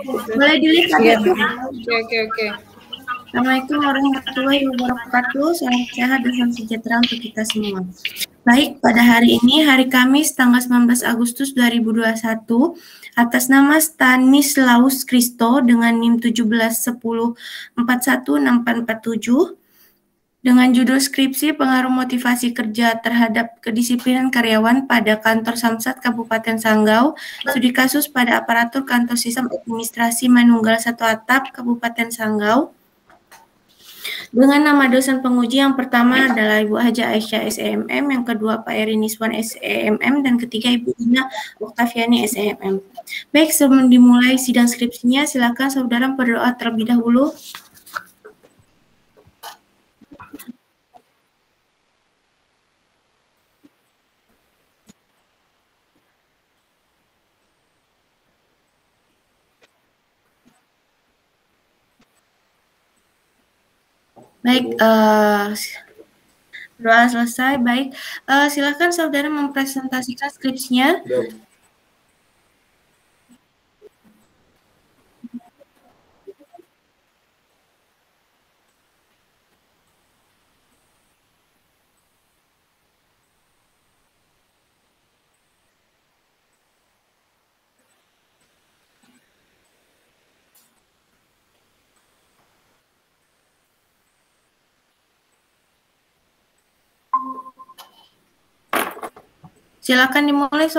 Boleh dilihat Iya. ya? Oke. Assalamualaikum warahmatullahi wabarakatuh. Salam sehat dan salam sejahtera untuk kita semua. Baik, pada hari ini, hari Kamis, tanggal 19 Agustus 2021, atas nama Stanislaus Kristo dengan NIM 1710416447, dengan judul skripsi pengaruh motivasi kerja terhadap kedisiplinan karyawan pada kantor Samsat Kabupaten Sanggau, studi kasus pada aparatur kantor sistem administrasi Manunggal Satu Atap Kabupaten Sanggau, dengan nama dosen penguji yang pertama adalah Ibu Haja Aisyah SEMM, yang kedua Pak Eri Niswan SEMM, dan ketiga Ibu Ina Oktaviani SEMM. Baik, sebelum dimulai sidang skripsinya, silakan saudara berdoa terlebih dahulu. Baik, doa selesai. Baik, silakan saudara mempresentasikan skripsinya. Silakan dimulai,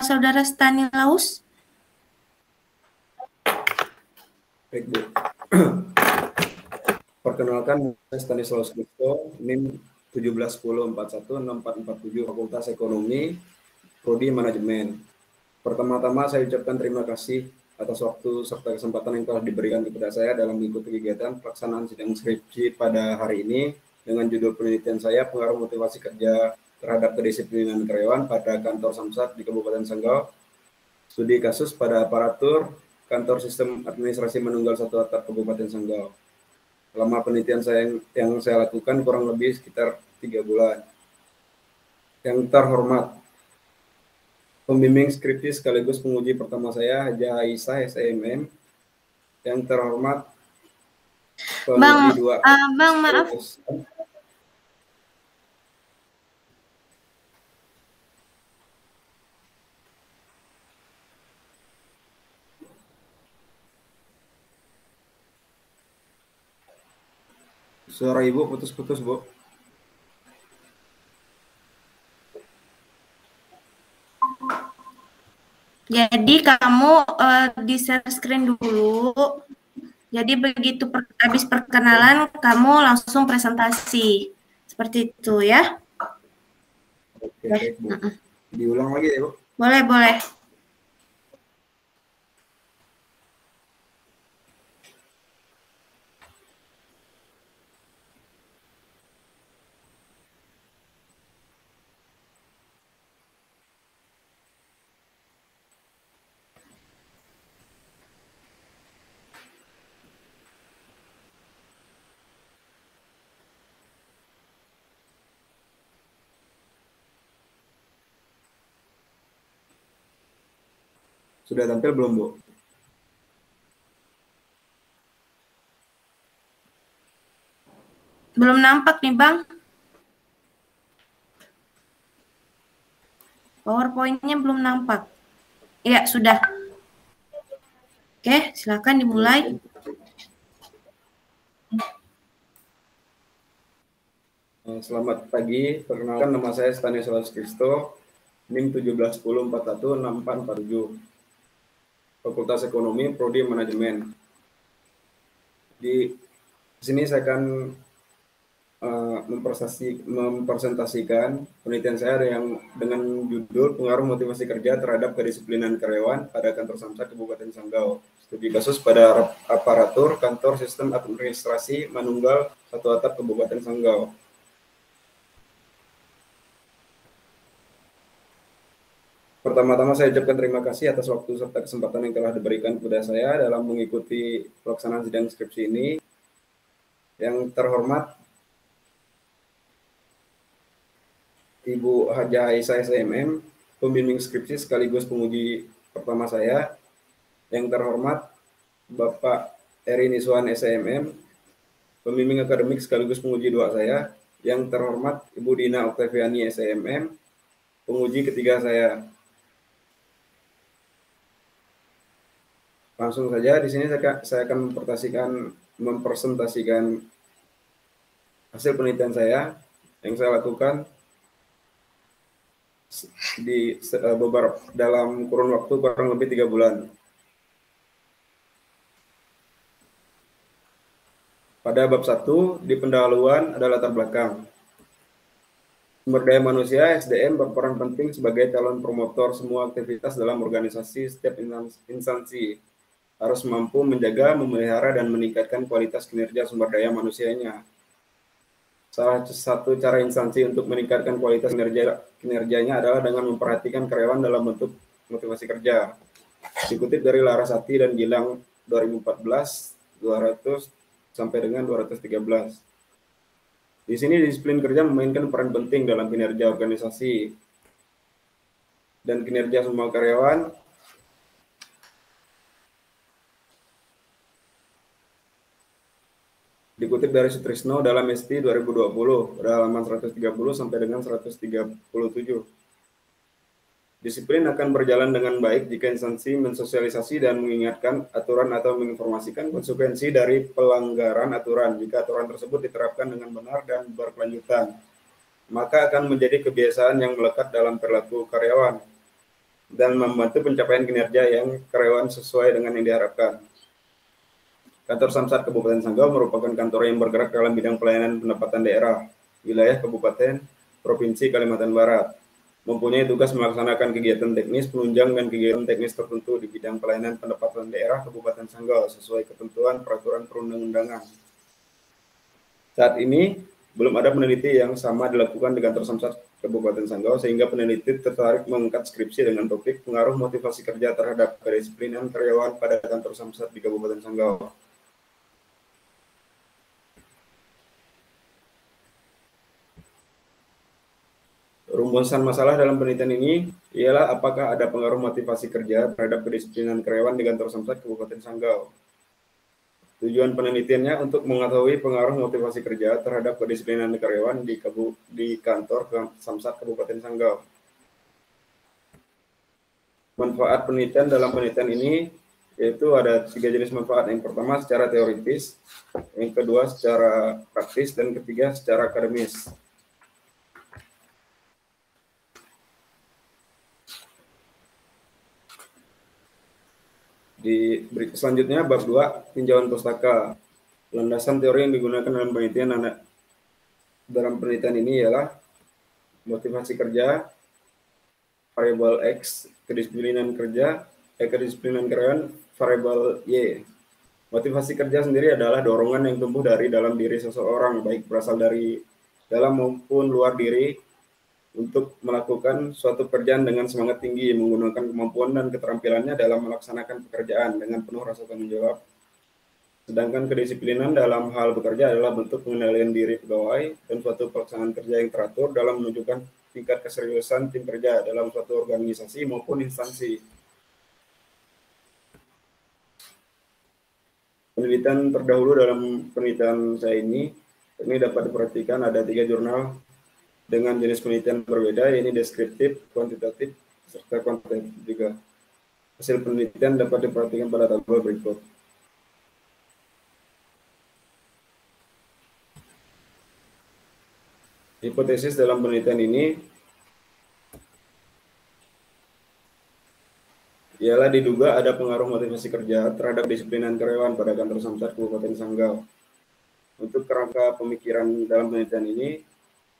saudara Stanislaus. Baik, Bu. Perkenalkan, saya Stanislaus Kristo, NIM 1710416447, Fakultas Ekonomi, Prodi Manajemen. Pertama-tama saya ucapkan terima kasih atas waktu serta kesempatan yang telah diberikan kepada saya dalam mengikuti kegiatan pelaksanaan sidang skripsi pada hari ini dengan judul penelitian saya pengaruh motivasi kerja terhadap kedisiplinan karyawan pada kantor Samsat di Kabupaten Sanggau, studi kasus pada aparatur kantor sistem administrasi Manunggal Satu Atap Kabupaten Sanggau. Selama penelitian yang saya lakukan kurang lebih sekitar 3 bulan. Yang terhormat, pembimbing skripsi sekaligus penguji pertama saya, Haja Aisyah SEMM. Yang terhormat, penguji Bang, maaf. Suara Ibu putus-putus, Bu. Jadi kamu di share screen dulu. Jadi begitu habis perkenalan, kamu langsung presentasi. Seperti itu ya. Oke, baik, Bu. Diulang lagi ya, Bu? Boleh. Sudah tampil belum, Bu? Belum nampak nih, Bang. PowerPoint-nya belum nampak. Iya, sudah. Oke, silakan dimulai. Selamat pagi, perkenalkan nama saya Stanislaus Kristo, NIM 1710416447, Fakultas Ekonomi, Prodi Manajemen. Di sini saya akan mempresentasikan penelitian saya yang dengan judul pengaruh motivasi kerja terhadap kedisiplinan karyawan pada kantor Samsat Kabupaten Sanggau, studi kasus pada aparatur kantor sistem administrasi Manunggal Satu Atap Kabupaten Sanggau. Pertama-tama saya ucapkan terima kasih atas waktu serta kesempatan yang telah diberikan kepada saya dalam mengikuti pelaksanaan sidang skripsi ini. Yang terhormat, Ibu Haja Aisyah SEMM, pembimbing skripsi sekaligus penguji pertama saya. Yang terhormat, Bapak Eri Niswan SMM, pembimbing akademik sekaligus penguji 2 saya. Yang terhormat Ibu Dina Oktaviani SMM, penguji ketiga saya. Langsung saja di sini saya akan mempresentasikan hasil penelitian saya yang saya lakukan di dalam kurun waktu kurang lebih 3 bulan. Pada bab 1 di pendahuluan ada latar belakang. Sumber daya manusia (SDM) berperan penting sebagai calon promotor semua aktivitas dalam organisasi. Setiap instansi harus mampu menjaga, memelihara, dan meningkatkan kualitas kinerja sumber daya manusianya. Salah satu cara instansi untuk meningkatkan kualitas kinerjanya adalah dengan memperhatikan karyawan dalam bentuk motivasi kerja. Dikutip dari Larasati dan Gilang 2014, 200 sampai dengan 213. Di sini disiplin kerja memainkan peran penting dalam kinerja organisasi dan kinerja semua karyawan. Dikutip dari Sutrisno dalam ST 2020, halaman 130 sampai dengan 137. Disiplin akan berjalan dengan baik jika instansi mensosialisasi dan mengingatkan aturan atau menginformasikan konsekuensi dari pelanggaran aturan. Jika aturan tersebut diterapkan dengan benar dan berkelanjutan, maka akan menjadi kebiasaan yang melekat dalam perilaku karyawan dan membantu pencapaian kinerja yang karyawan sesuai dengan yang diharapkan. Kantor Samsat Kabupaten Sanggau merupakan kantor yang bergerak dalam bidang pelayanan pendapatan daerah, wilayah Kabupaten, Provinsi Kalimantan Barat. Mempunyai tugas melaksanakan kegiatan teknis, penunjang, dan kegiatan teknis tertentu di bidang pelayanan pendapatan daerah Kabupaten Sanggau sesuai ketentuan peraturan perundang-undangan. Saat ini, belum ada peneliti yang sama dilakukan di kantor Samsat Kabupaten Sanggau, sehingga peneliti tertarik mengangkat skripsi dengan topik pengaruh motivasi kerja terhadap kedisiplinan karyawan pada kantor Samsat di Kabupaten Sanggau. Rumusan masalah dalam penelitian ini ialah apakah ada pengaruh motivasi kerja terhadap kedisiplinan karyawan di kantor Samsat Kabupaten Sanggau. Tujuan penelitiannya untuk mengetahui pengaruh motivasi kerja terhadap kedisiplinan karyawan di kantor Samsat Kabupaten Sanggau. Manfaat penelitian dalam penelitian ini yaitu ada 3 jenis manfaat. Yang pertama secara teoritis, yang kedua secara praktis, dan ketiga secara akademis. Di berikut selanjutnya bab 2 tinjauan pustaka. Landasan teori yang digunakan dalam penelitian ini ialah motivasi kerja, variabel X, kedisiplinan karyawan, variabel Y. Motivasi kerja sendiri adalah dorongan yang tumbuh dari dalam diri seseorang, baik berasal dari dalam maupun luar diri, untuk melakukan suatu pekerjaan dengan semangat tinggi, menggunakan kemampuan dan keterampilannya dalam melaksanakan pekerjaan dengan penuh rasa tanggung jawab. Sedangkan kedisiplinan dalam hal bekerja adalah bentuk pengendalian diri pegawai dan suatu pelaksanaan kerja yang teratur dalam menunjukkan tingkat keseriusan tim kerja dalam suatu organisasi maupun instansi. Penelitian terdahulu dalam penelitian saya ini dapat diperhatikan ada 3 jurnal dengan jenis penelitian berbeda, yaitu deskriptif, kuantitatif, serta kuantitatif juga. Hasil penelitian dapat diperhatikan pada tabel berikut. Hipotesis dalam penelitian ini ialah diduga ada pengaruh motivasi kerja terhadap disiplinan karyawan pada kantor Samsat Kabupaten Sanggau. Untuk kerangka pemikiran dalam penelitian ini,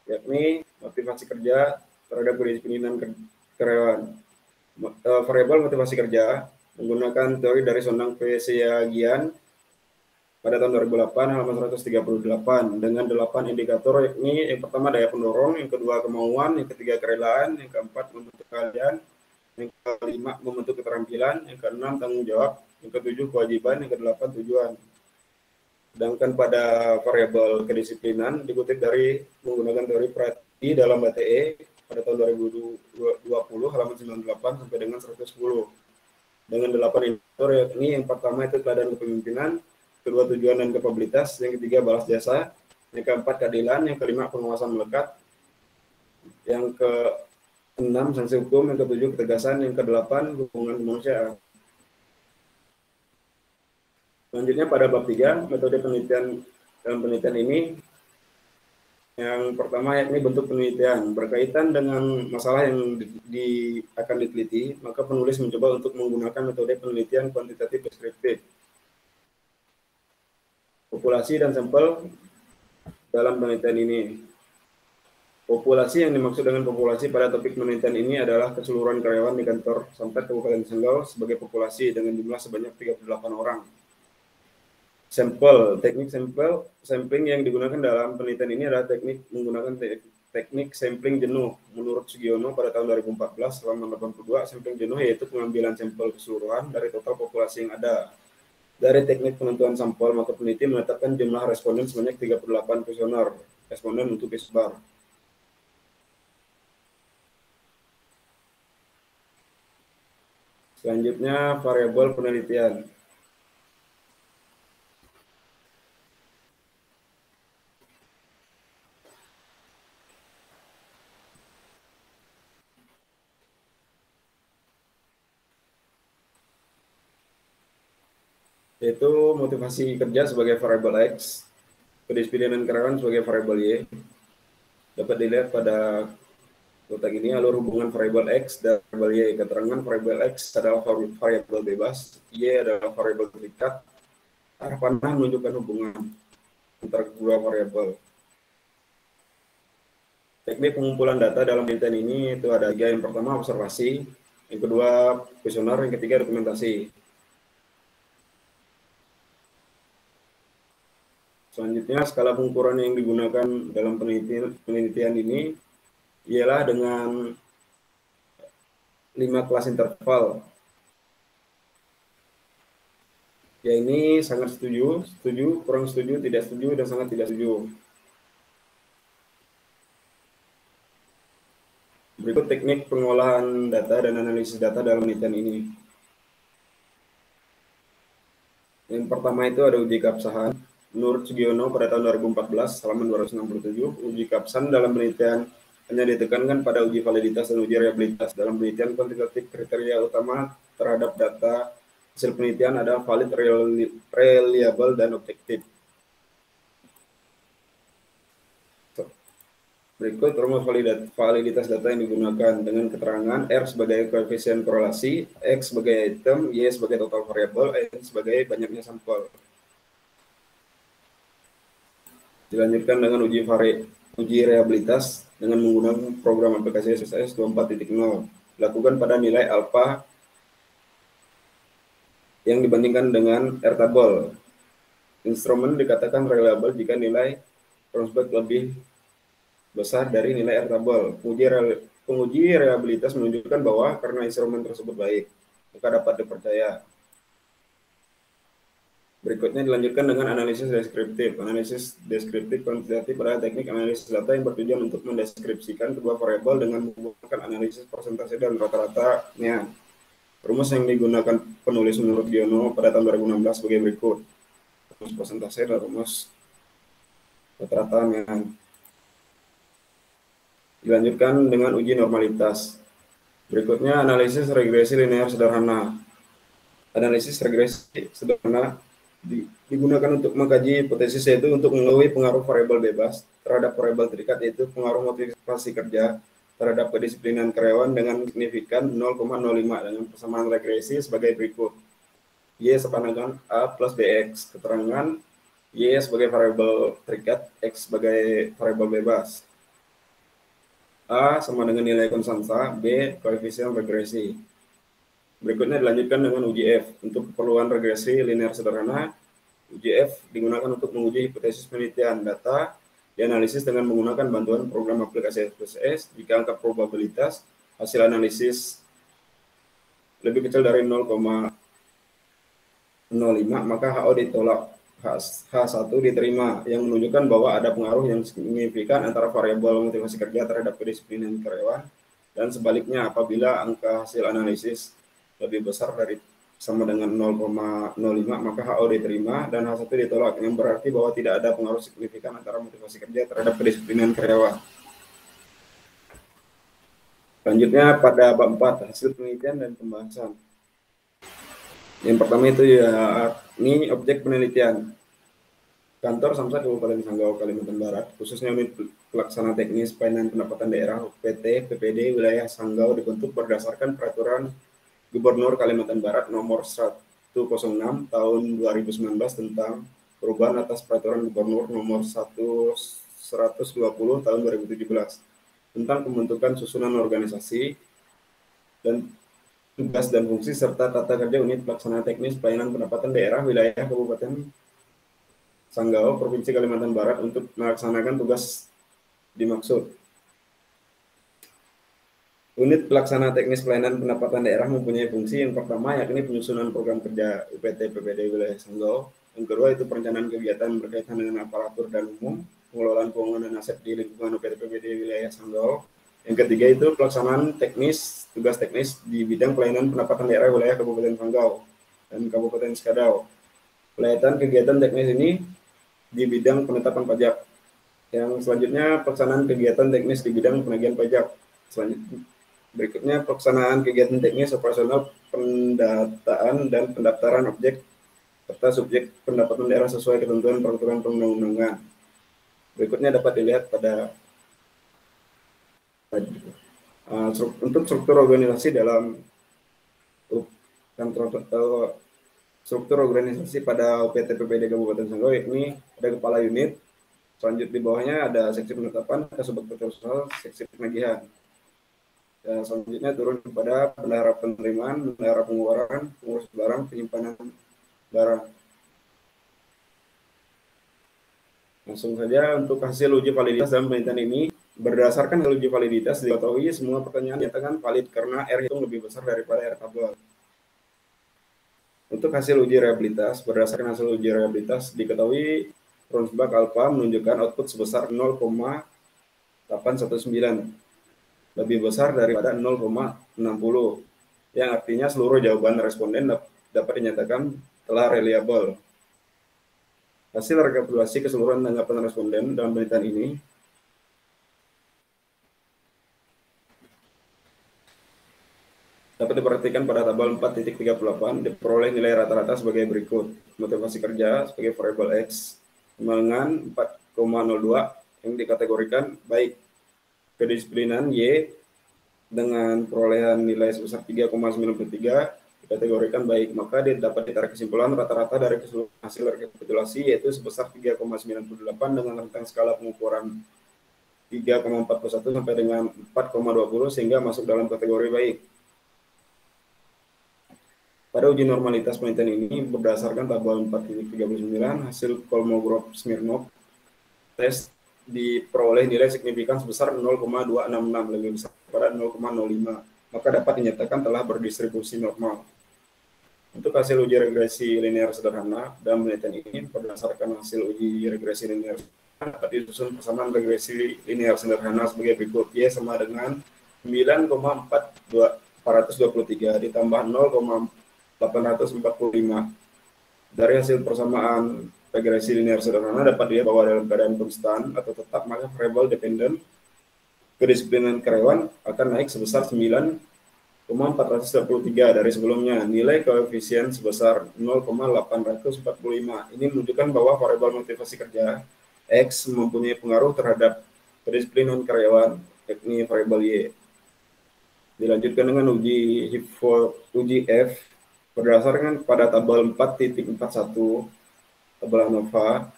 yakni motivasi kerja terhadap kedisiplinan karyawan. Variabel motivasi kerja menggunakan teori dari Sonang P. Siagian pada tahun 2008 halaman 138 dengan 8 indikator, yakni yang pertama daya pendorong, yang kedua kemauan, yang ketiga kerelaan, yang keempat membentuk keahlian, yang kelima membentuk keterampilan, yang keenam tanggung jawab, yang ketujuh kewajiban, yang kedelapan tujuan. Sedangkan pada variabel kedisiplinan dikutip dari menggunakan teori Prati dalam BTE pada tahun 2020 halaman 98 sampai dengan 110. dengan 8 indikator, yakni yang pertama itu teladan kepemimpinan, kedua tujuan dan kapabilitas, yang ketiga balas jasa, yang keempat keadilan, yang kelima pengawasan melekat, yang keenam sanksi hukum, yang ketujuh ketegasan, yang kedelapan hubungan kemanusiaan. Selanjutnya pada bab 3, metode penelitian. Dalam penelitian ini, yang pertama yakni bentuk penelitian. Berkaitan dengan masalah yang akan diteliti, maka penulis mencoba untuk menggunakan metode penelitian kuantitatif deskriptif. Populasi dan sampel dalam penelitian ini. Populasi yang dimaksud dengan populasi pada topik penelitian ini adalah keseluruhan karyawan di kantor Samsat Kabupaten Sanggau sebagai populasi dengan jumlah sebanyak 38 orang. Sampel, teknik sampling yang digunakan dalam penelitian ini adalah menggunakan teknik sampling jenuh. Menurut Sugiono pada tahun 2014, selama 82, sampling jenuh yaitu pengambilan sampel keseluruhan dari total populasi yang ada. Dari teknik penentuan sampel, maka peneliti menetapkan jumlah responden sebanyak 38 kuesioner responden untuk disebar. Selanjutnya, variabel penelitian. Yaitu motivasi kerja sebagai variabel X, kedisiplinan karyawan sebagai variabel Y. Dapat dilihat pada kotak ini alur hubungan variabel X dan variabel Y. Keterangan variabel X adalah variabel bebas, Y adalah variabel terikat. Arah panah menunjukkan hubungan antara kedua variabel. Teknik pengumpulan data dalam penelitian ini itu ada tiga. Yang pertama observasi, yang kedua kuesioner, yang ketiga dokumentasi. Selanjutnya, skala pengukuran yang digunakan dalam penelitian ini ialah dengan 5 kelas interval. Ya, ini sangat setuju, kurang setuju, tidak setuju, dan sangat tidak setuju. Berikut teknik pengolahan data dan analisis data dalam penelitian ini. Yang pertama itu ada uji keabsahan. Menurut Sugiono pada tahun 2014, halaman 267, uji keabsahan dalam penelitian hanya ditekankan pada uji validitas dan uji reliabilitas. Dalam penelitian kuantitatif, kriteria utama terhadap data hasil penelitian adalah valid, reliable, dan objektif. Berikut rumus validitas data yang digunakan dengan keterangan R sebagai koefisien korelasi, X sebagai item, Y sebagai total variabel, N sebagai banyaknya sampel. Dilanjutkan dengan uji reliabilitas dengan menggunakan program aplikasi SSIS 24.0. Dilakukan pada nilai alfa yang dibandingkan dengan R-table. Instrumen dikatakan reliable jika nilai crossback lebih besar dari nilai R-table. Penguji reliabilitas menunjukkan bahwa karena instrumen tersebut baik, maka dapat dipercaya. Berikutnya dilanjutkan dengan analisis deskriptif. Analisis deskriptif kuantitatif adalah teknik analisis data yang bertujuan untuk mendeskripsikan kedua variabel dengan menggunakan analisis persentase dan rata-ratanya. Rumus yang digunakan penulis menurut Giono pada tahun 2016 sebagai berikut. Rumus persentase dan rumus rata-ratanya. Dilanjutkan dengan uji normalitas. Berikutnya analisis regresi linear sederhana. Analisis regresi sederhana digunakan untuk mengkaji hipotesis, yaitu untuk mengetahui pengaruh variabel bebas terhadap variabel terikat, yaitu pengaruh motivasi kerja terhadap kedisiplinan karyawan dengan signifikan 0,05 dengan persamaan regresi sebagai berikut. Y sepanjang A plus BX. Keterangan Y sebagai variabel terikat, X sebagai variabel bebas. A sama dengan nilai konstanta, B koefisien regresi. Berikutnya dilanjutkan dengan uji F. Untuk keperluan regresi linear sederhana, uji F digunakan untuk menguji hipotesis penelitian. Data dianalisis dengan menggunakan bantuan program aplikasi SPSS. Jika angka probabilitas hasil analisis lebih kecil dari 0,05, maka HO ditolak, H1 diterima, yang menunjukkan bahwa ada pengaruh yang signifikan antara variabel motivasi kerja terhadap kedisiplinan karyawan, dan sebaliknya apabila angka hasil analisis lebih besar dari sama dengan 0,05, maka HO diterima dan H1 ditolak, yang berarti bahwa tidak ada pengaruh signifikan antara motivasi kerja terhadap kedisiplinan karyawan. Selanjutnya pada bab 4, hasil penelitian dan pembahasan. Yang pertama itu ya, ini objek penelitian. Kantor Samsat Kabupaten Sanggau, Kalimantan Barat, khususnya unit pelaksana teknis pelayanan pendapatan daerah PT PPD wilayah Sanggau dibentuk berdasarkan peraturan Gubernur Kalimantan Barat nomor 106 tahun 2019 tentang perubahan atas peraturan Gubernur nomor 120 tahun 2017 tentang pembentukan susunan organisasi dan tugas dan fungsi serta tata kerja unit pelaksana teknis pelayanan pendapatan daerah wilayah Kabupaten Sanggau, Provinsi Kalimantan Barat untuk melaksanakan tugas dimaksud. Unit pelaksana teknis pelayanan pendapatan daerah mempunyai fungsi yang pertama yakni penyusunan program kerja UPT PPD wilayah Sanggau. Yang kedua itu perencanaan kegiatan berkaitan dengan aparatur dan umum, pengelolaan keuangan dan aset di lingkungan UPT PPD wilayah Sanggau. Yang ketiga itu pelaksanaan teknis, tugas teknis di bidang pelayanan pendapatan daerah wilayah Kabupaten Sanggau dan Kabupaten Skadau. Pelatihan kegiatan teknis ini di bidang penetapan pajak. Yang selanjutnya pelaksanaan kegiatan teknis di bidang penagihan pajak. Selanjutnya berikutnya pelaksanaan kegiatan teknis operasional pendataan dan pendaftaran objek serta subjek pendapatan daerah sesuai ketentuan peraturan perundang-undangan. Berikutnya dapat dilihat pada untuk struktur organisasi dalam struktur organisasi pada UPT PPD Kabupaten Sanggau, yakni ada kepala unit, selanjutnya di bawahnya ada seksi penetapan, kasubag proposal, seksi penagihan. Dan selanjutnya turun kepada bendahara penerimaan, bendahara pengeluaran, pengurus barang, penyimpanan barang. Langsung saja untuk hasil uji validitas dalam penelitian ini. Berdasarkan hasil uji validitas diketahui semua pertanyaan dinyatakan valid karena R hitung lebih besar daripada R tabel. Untuk hasil uji reliabilitas, berdasarkan hasil uji reliabilitas diketahui Ronsbach alpha menunjukkan output sebesar 0,819, lebih besar daripada 0,60, yang artinya seluruh jawaban responden dapat dinyatakan telah reliable. Hasil rekapitulasi keseluruhan tanggapan responden dalam penelitian ini dapat diperhatikan pada tabel 4.38, diperoleh nilai rata-rata sebagai berikut. Motivasi kerja sebagai variabel X dengan 4,02 yang dikategorikan baik. Kedisiplinan Y dengan perolehan nilai sebesar 3,93 dikategorikan baik, maka dapat ditarik kesimpulan rata-rata dari keseluruhan hasil rekapitulasi yaitu sebesar 3,98 dengan rentang skala pengukuran 3,41 sampai dengan 4,20 sehingga masuk dalam kategori baik. Pada uji normalitas penelitian ini berdasarkan tabel 4.39 hasil Kolmogorov-Smirnov tes diperoleh nilai signifikan sebesar 0,266, lebih besar pada 0,05, maka dapat dinyatakan telah berdistribusi normal. Untuk hasil uji regresi linear sederhana dalam penelitian ini berdasarkan hasil uji regresi linear dapat disusun persamaan regresi linear sederhana sebagai berikut. Y sama dengan 9,423 ditambah 0,845. Dari hasil persamaan regresi linear sederhana dapat dilihat bahwa dalam keadaan konstan atau tetap, maka variabel dependen kedisiplinan karyawan akan naik sebesar 9,423 dari sebelumnya. Nilai koefisien sebesar 0,845. Ini menunjukkan bahwa variabel motivasi kerja X mempunyai pengaruh terhadap kedisiplinan karyawan, yakni variabel Y. Dilanjutkan dengan uji F berdasarkan pada tabel 4.41 tabel ANOVA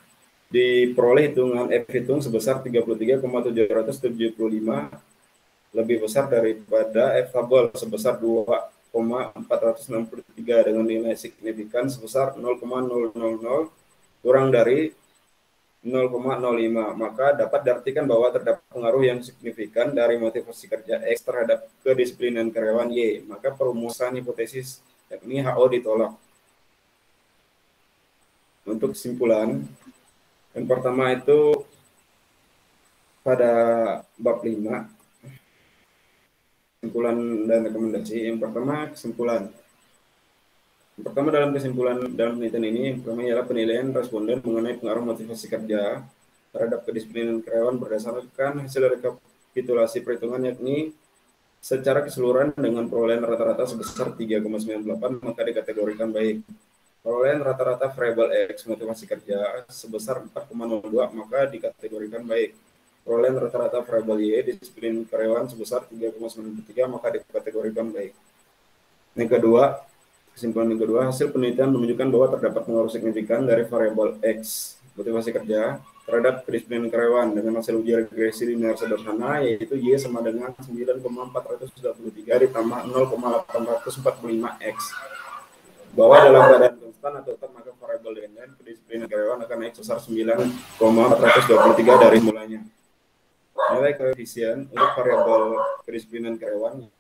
diperoleh hitungan F hitung sebesar 33,775, lebih besar daripada F tabel sebesar 2,463 dengan nilai signifikan sebesar 0,000 kurang dari 0,05, maka dapat diartikan bahwa terdapat pengaruh yang signifikan dari motivasi kerja X terhadap kedisiplinan karyawan Y, maka perumusan hipotesis yakni HO ditolak. Untuk kesimpulan, yang pertama itu pada bab 5, kesimpulan dan rekomendasi. Yang pertama, kesimpulan. Pertama, dalam kesimpulan dalam penelitian ini, yang pertama ialah penilaian responden mengenai pengaruh motivasi kerja terhadap kedisiplinan karyawan berdasarkan hasil rekapitulasi perhitungan, yakni secara keseluruhan dengan perolehan rata-rata sebesar 3,98 maka dikategorikan baik. Perolehan rata-rata variabel X motivasi kerja sebesar 4,02 maka dikategorikan baik. Perolehan rata-rata variabel Y disiplin karyawan sebesar 3,93 maka dikategorikan baik. Yang kedua, kesimpulan yang kedua, hasil penelitian menunjukkan bahwa terdapat pengaruh signifikan dari variabel X motivasi kerja terhadap kedisiplinan karyawan dengan hasil uji regresi linear sederhana, yaitu Y sama dengan 9,423 ditambah 0,845 X. Bahwa dalam keadaan konstan atau tetap maka variabel dependen kedisiplinan karyawan akan naik sebesar 9,423 dari mulanya. Nilai koefisien untuk variabel kedisiplinan karyawan,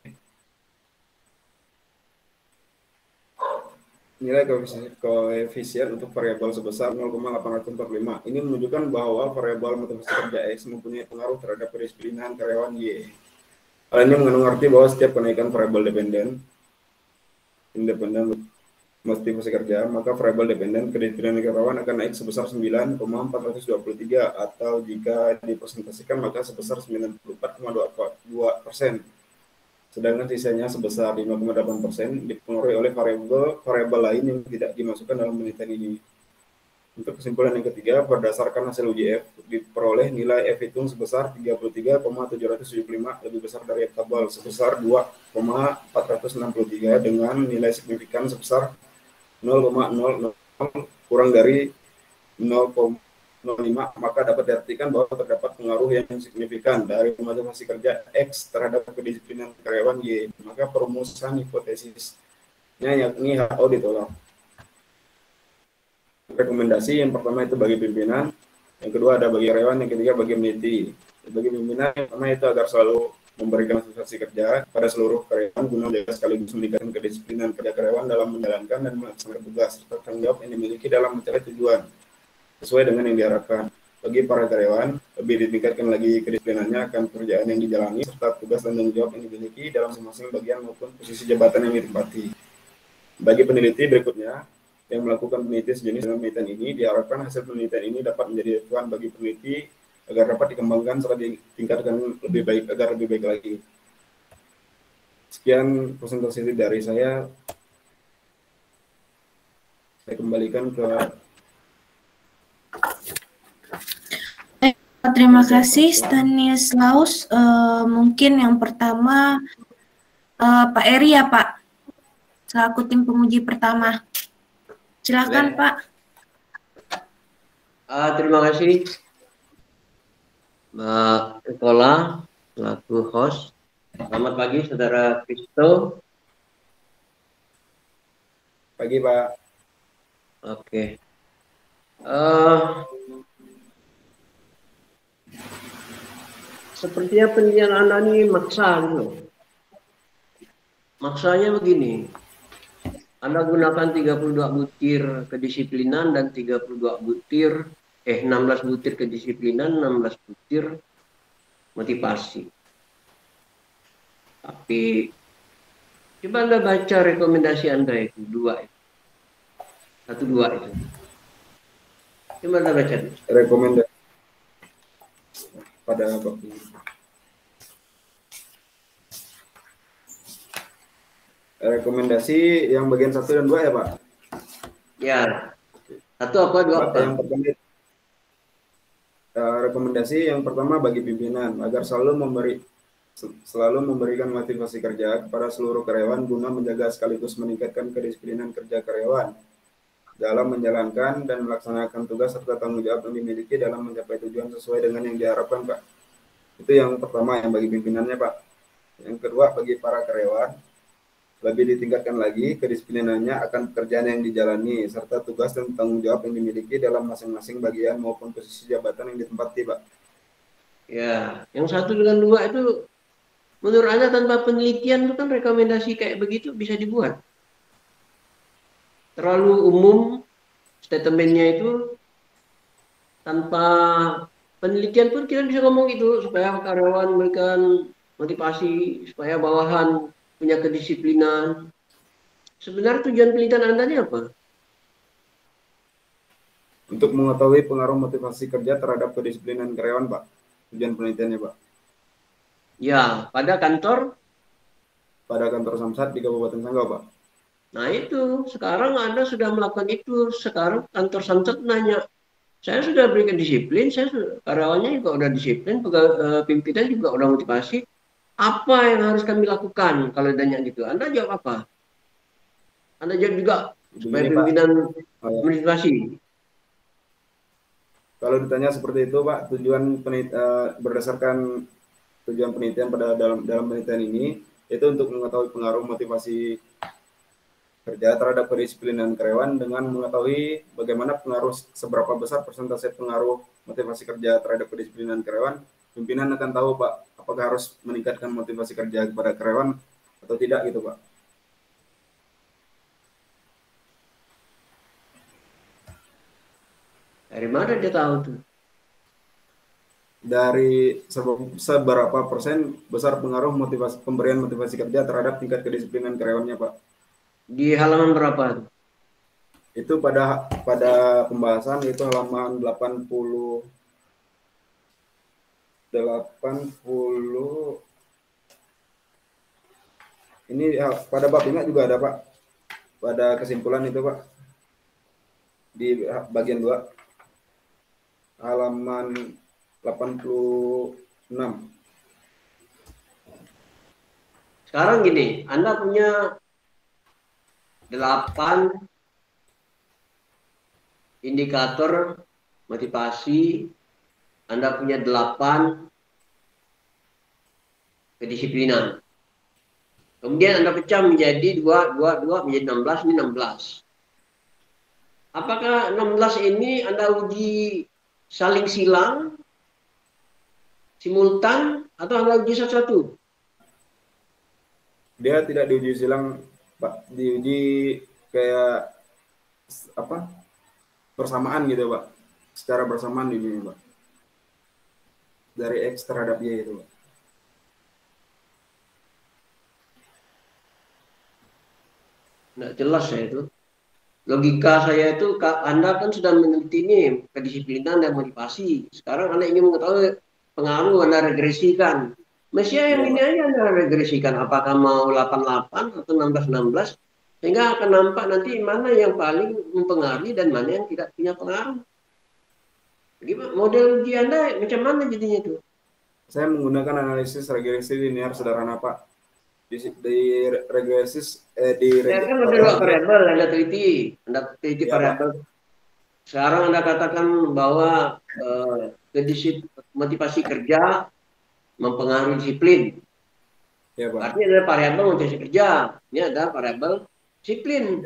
nilai koefisien untuk variabel sebesar 0,845. Ini menunjukkan bahwa variabel motivasi kerja X mempunyai pengaruh terhadap kedisiplinan karyawan Y. Hal ini mengandung arti bahwa setiap kenaikan variabel independen motivasi kerja, maka variabel dependen kedisiplinan karyawan akan naik sebesar 9,423 atau jika dipresentasikan maka sebesar 94,2%. Sedangkan sisanya sebesar 5,8% dipengaruhi oleh variabel lain yang tidak dimasukkan dalam penelitian ini. Untuk kesimpulan yang ketiga, berdasarkan hasil uji F, diperoleh nilai F hitung sebesar 33,775 lebih besar dari F tabel sebesar 2,463 dengan nilai signifikan sebesar 0,00 kurang dari 0,05, maka dapat diartikan bahwa terdapat pengaruh yang signifikan dari motivasi kerja X terhadap kedisiplinan karyawan Y. Maka perumusan hipotesisnya yakni HO ditolak. Rekomendasi yang pertama itu bagi pimpinan, yang kedua ada bagi karyawan, yang ketiga bagi peneliti. Bagi pimpinan yang pertama itu agar selalu memberikan motivasi kerja pada seluruh karyawan guna menjaga sekaligus meningkatkan kedisiplinan kerja karyawan dalam menjalankan dan melaksanakan tugas serta tanggung jawab yang dimiliki dalam mencapai tujuan sesuai dengan yang diharapkan. Bagi para karyawan, lebih ditingkatkan lagi kedisiplinannya akan pekerjaan yang dijalani serta tugas dan tanggung jawab yang dimiliki dalam masing-masing bagian maupun posisi jabatan yang ditempati. Bagi peneliti berikutnya yang melakukan penelitian sejenis dengan penelitian ini, diharapkan hasil penelitian ini dapat menjadi acuan bagi peneliti agar dapat dikembangkan serta ditingkatkan lebih baik agar lebih baik lagi. Sekian presentasi dari saya kembalikan ke. Terima kasih Stanislaus. Mungkin yang pertama Pak Eri ya Pak, selaku tim penguji pertama. Silakan Pak. Terima kasih Mbak Ekola selaku host. Selamat pagi Saudara Kristo. Pagi Pak. Oke. Sepertinya penelitian Anda ini maksa gitu. Maksanya begini. Anda gunakan 32 butir kedisiplinan dan 16 butir kedisiplinan, 16 butir motivasi. Tapi coba Anda baca rekomendasi Anda itu, 2 itu. 1-2 itu. Coba Anda baca. Rekomendasi pada waktu ini. Rekomendasi yang bagian 1 dan 2 ya Pak? Ya. 1 apa 2 apa? Yang pertama, rekomendasi yang pertama bagi pimpinan agar selalu memberikan motivasi kerja kepada seluruh karyawan guna menjaga sekaligus meningkatkan kedisiplinan kerja karyawan dalam menjalankan dan melaksanakan tugas serta tanggung jawab yang dimiliki dalam mencapai tujuan sesuai dengan yang diharapkan Pak. Itu yang pertama yang bagi pimpinannya Pak. Yang kedua bagi para karyawan, lebih ditingkatkan lagi kedisiplinannya akan pekerjaan yang dijalani serta tugas dan tanggung jawab yang dimiliki dalam masing-masing bagian maupun posisi jabatan yang ditempati Pak. Ya, yang 1 dengan 2 itu menurut Anda tanpa penelitian itu kan rekomendasi kayak begitu bisa dibuat. Terlalu umum statementnya itu, tanpa penelitian pun kita bisa ngomong gitu supaya karyawan memberikan motivasi, supaya bawahan punya kedisiplinan. Sebenarnya tujuan penelitian Anda ini apa? Untuk mengetahui pengaruh motivasi kerja terhadap kedisiplinan karyawan, Pak. Tujuan penelitiannya, Pak. Ya, pada kantor. Pada kantor Samsat di Kabupaten Sanggau, Pak. Nah itu, sekarang Anda sudah melakukan itu. Sekarang kantor Samsat nanya, saya sudah berikan disiplin, karyawannya juga udah disiplin, pimpinan juga udah motivasi. Apa yang harus kami lakukan kalau ditanya gitu? Anda jawab apa? Anda jawab juga supaya Begini, Pak. pimpinan motivasi. Kalau ditanya seperti itu, Pak, berdasarkan tujuan penelitian pada dalam penelitian ini itu untuk mengetahui pengaruh motivasi kerja terhadap kedisiplinan karyawan dengan mengetahui bagaimana pengaruh seberapa besar persentase pengaruh motivasi kerja terhadap kedisiplinan karyawan. Pimpinan akan tahu, Pak, apakah harus meningkatkan motivasi kerja kepada karyawan atau tidak gitu, Pak. Dari mana dia tahu tuh? Dari seberapa persen besar pengaruh pemberian motivasi kerja terhadap tingkat kedisiplinan karyawannya, Pak. Di halaman berapa? Itu pada pembahasan itu halaman 80 ini ya, pada bab ingat juga ada, Pak. Pada kesimpulan itu, Pak. Di bagian 2 halaman 86. Sekarang gini, Anda punya 8 indikator motivasi, Anda punya 8 kedisiplinan. Kemudian Anda pecah menjadi 2 menjadi 16, ini 16. Apakah 16 ini Anda uji saling silang, simultan, atau Anda uji satu-satu? Dia tidak diuji silang, Pak. Diuji kayak apa? Bersamaan gitu, Pak. Secara bersamaan diuji, Pak. Dari X terhadap Y itu, Pak. Nggak jelas ya itu. Logika saya itu, Anda kan sudah meneliti ini kedisiplinan dan motivasi. Sekarang Anda ingin mengetahui pengaruh, Anda regresikan. Mestinya yang ini aja Anda regresikan. Apakah mau 88 atau 16-16. Sehingga akan nampak nanti mana yang paling mempengaruhi dan mana yang tidak punya pengaruh. Gimana? Model uji Anda macam mana jadinya itu? Saya menggunakan analisis regresi linear sederhana, Pak. Di regresis Ya kan ada 2 variabel Anda teliti. Anda teliti ya, variabel. Sekarang Anda katakan bahwa motivasi kerja mempengaruhi disiplin. Ya, Pak. Artinya ada variabel motivasi kerja. Ini ada variabel disiplin.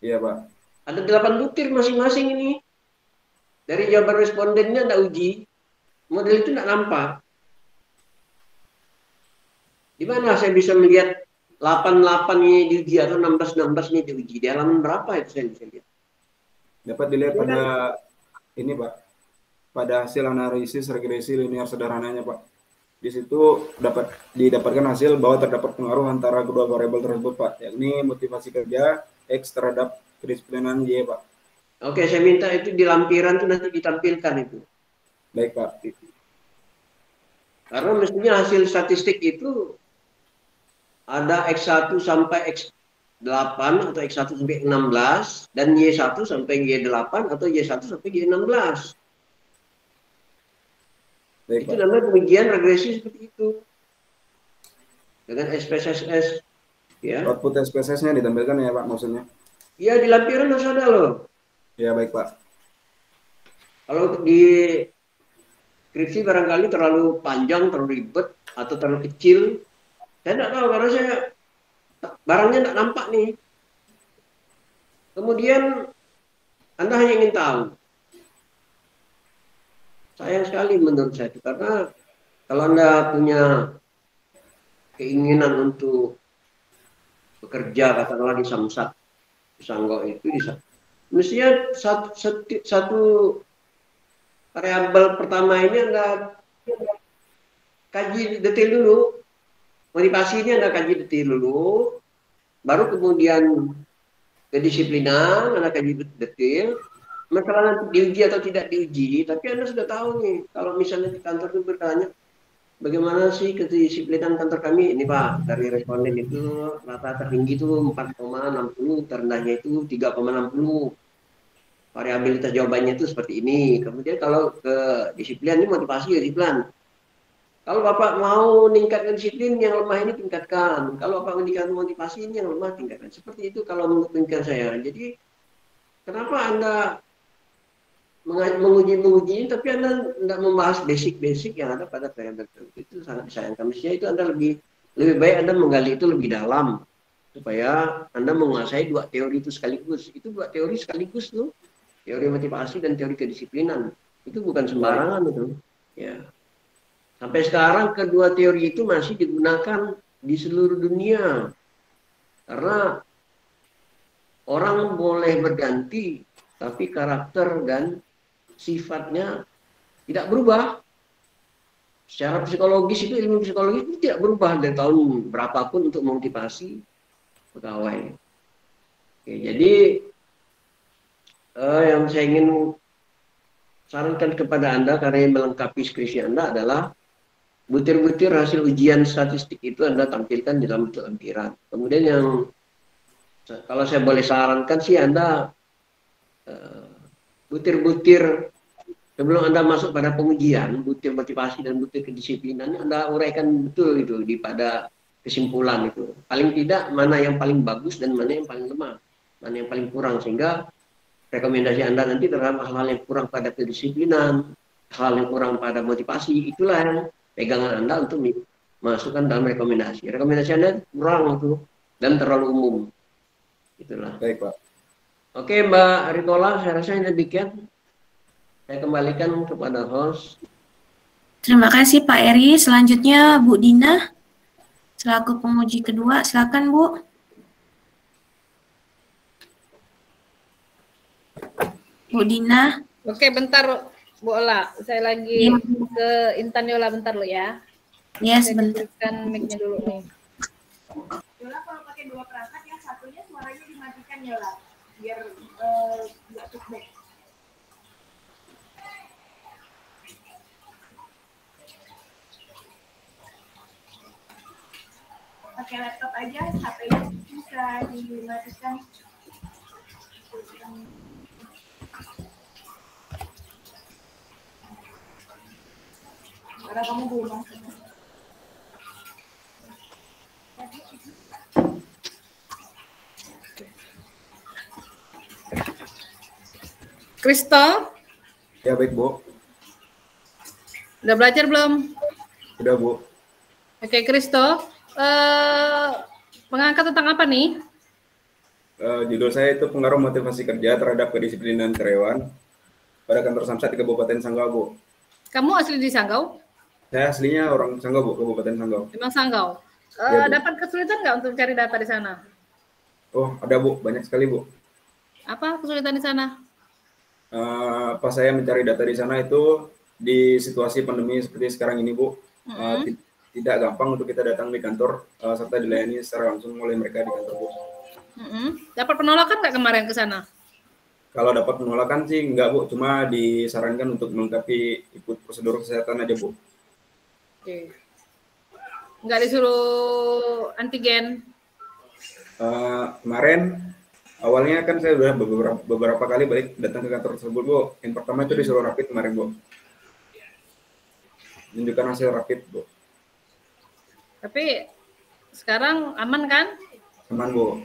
Iya, Pak. Ada 8 butir masing-masing ini. Dari jawaban respondennya Anda uji. Model itu tidak nampak. Di mana saya bisa melihat 88 ini diuji atau 16-16 ini diuji? Di halaman berapa itu saya bisa lihat? Dapat dilihat pada ini, Pak. Pada hasil analisis regresi linear sederhananya, Pak. Di situ didapatkan hasil bahwa terdapat pengaruh antara kedua variabel tersebut, Pak, yakni motivasi kerja X terhadap kedisiplinan Y, Pak. Oke, saya minta itu di lampiran itu nanti ditampilkan itu. Baik, Pak. Karena mestinya hasil statistik itu ada X1 sampai X8 atau X1 sampai 16 dan Y1 sampai Y8 atau Y1 sampai Y16. Baik, itu Pak. namanya pengujian regresi seperti itu. Dengan SPSS ya. Output SPSS-nya ditampilkan ya, Pak, maksudnya? Iya, di lampiran harus ada loh. Ya, baik, Pak. Kalau di skripsi barangkali terlalu panjang, terlalu ribet, atau terlalu kecil. Saya tidak tahu karena saya barangnya tidak nampak nih. Kemudian Anda hanya ingin tahu. Sayang sekali menurut saya itu karena kalau Anda punya keinginan untuk bekerja katakanlah di Samsat, di Sanggau itu mestinya satu variabel pertama ini Anda kaji detail dulu. Motivasi ini Anda kaji detail dulu. Baru kemudian kedisiplinan, Anda kaji detail. Masalah nanti diuji atau tidak diuji, tapi Anda sudah tahu nih, kalau misalnya di kantor itu bertanya, bagaimana sih kedisiplinan kantor kami? Ini Pak, dari responden itu rata tertinggi itu 4,60, terendahnya itu 3,60. Variabilitas jawabannya itu seperti ini. Kemudian kalau ke disiplin ini motivasi disiplin. Kalau Bapak mau meningkatkan disiplin, yang lemah ini tingkatkan. Kalau Bapak meningkatkan motivasi, ini yang lemah tingkatkan. Seperti itu kalau menurut pemikiran saya. Jadi, kenapa Anda menguji ini, tapi Anda tidak membahas basic-basic yang ada pada periode tertentu? Itu sangat disayangkan. Mestinya itu Anda lebih baik Anda menggali itu lebih dalam. Supaya Anda menguasai dua teori itu sekaligus. Itu dua teori sekaligus tuh. Teori motivasi dan teori kedisiplinan. Itu bukan sembarangan itu. Ya. Sampai sekarang kedua teori itu masih digunakan di seluruh dunia. Karena orang boleh berganti, tapi karakter dan sifatnya tidak berubah. Secara psikologis itu, ilmu psikologi itu tidak berubah dari tahun berapapun untuk memotivasi pegawai. Oke, jadi yang saya ingin sarankan kepada Anda karena yang melengkapi skripsi Anda adalah butir-butir hasil ujian statistik itu Anda tampilkan di dalam bentuk lampiran. Kemudian yang kalau saya boleh sarankan sih Anda butir-butir sebelum Anda masuk pada pengujian, butir motivasi dan butir kedisiplinan Anda uraikan betul itu di pada kesimpulan itu. Paling tidak mana yang paling bagus dan mana yang paling lemah, mana yang paling kurang, sehingga rekomendasi Anda nanti terhadap hal-hal yang kurang pada kedisiplinan, hal yang kurang pada motivasi, itulah yang pegangan Anda untuk masukkan dalam rekomendasi. Rekomendasi Anda kurang itu dan terlalu umum. Itulah. Baik, Pak. Oke, Mbak Rikola, saya rasa ini demikian. Saya kembalikan kepada host. Terima kasih Pak Eri. Selanjutnya Bu Dina, selaku penguji kedua. Silakan Bu. Bu Dina. Oke, bentar Bu Ola. Saya lagi ke Intan Yola bentar lo ya. Ya, Saya sebentar. berikan mic-nya dulu nih. Yola kalau pakai dua perangkat yang satunya suaranya dimatikan Yola biar nggak feedback. Pakai laptop aja, HP-nya bisa dimatikan. Karena kamu belum masuk. Kristo, Ya, baik, Bu. udah belajar belum? Sudah, Bu. Oke, Kristo. Mengangkat tentang apa nih? Judul saya itu pengaruh motivasi kerja terhadap kedisiplinan karyawan pada kantor Samsat di Kabupaten Sanggau, Bu. Kamu asli di Sanggau? Saya aslinya orang Sanggau, Bu, Kabupaten Sanggau. Memang Sanggau. Ya, Bu. Dapat kesulitan nggak untuk cari data di sana? Oh, ada, Bu. Banyak sekali, Bu. Apa kesulitan di sana? Pas saya mencari data di sana itu di situasi pandemi seperti sekarang ini, Bu, tidak gampang untuk kita datang di kantor serta dilayani secara langsung oleh mereka di kantor, Bu. Dapat penolakan nggak kemarin ke sana? Kalau dapat penolakan sih enggak, Bu, cuma disarankan untuk melengkapi ikut prosedur kesehatan aja, Bu. Oke. Nggak disuruh antigen? Kemarin awalnya kan saya udah beberapa kali balik datang ke kantor tersebut, Bu. Yang pertama itu disuruh rapid kemarin, Bu. Menunjukkan hasil rapid, Bu. Tapi sekarang aman kan? Aman, Bu.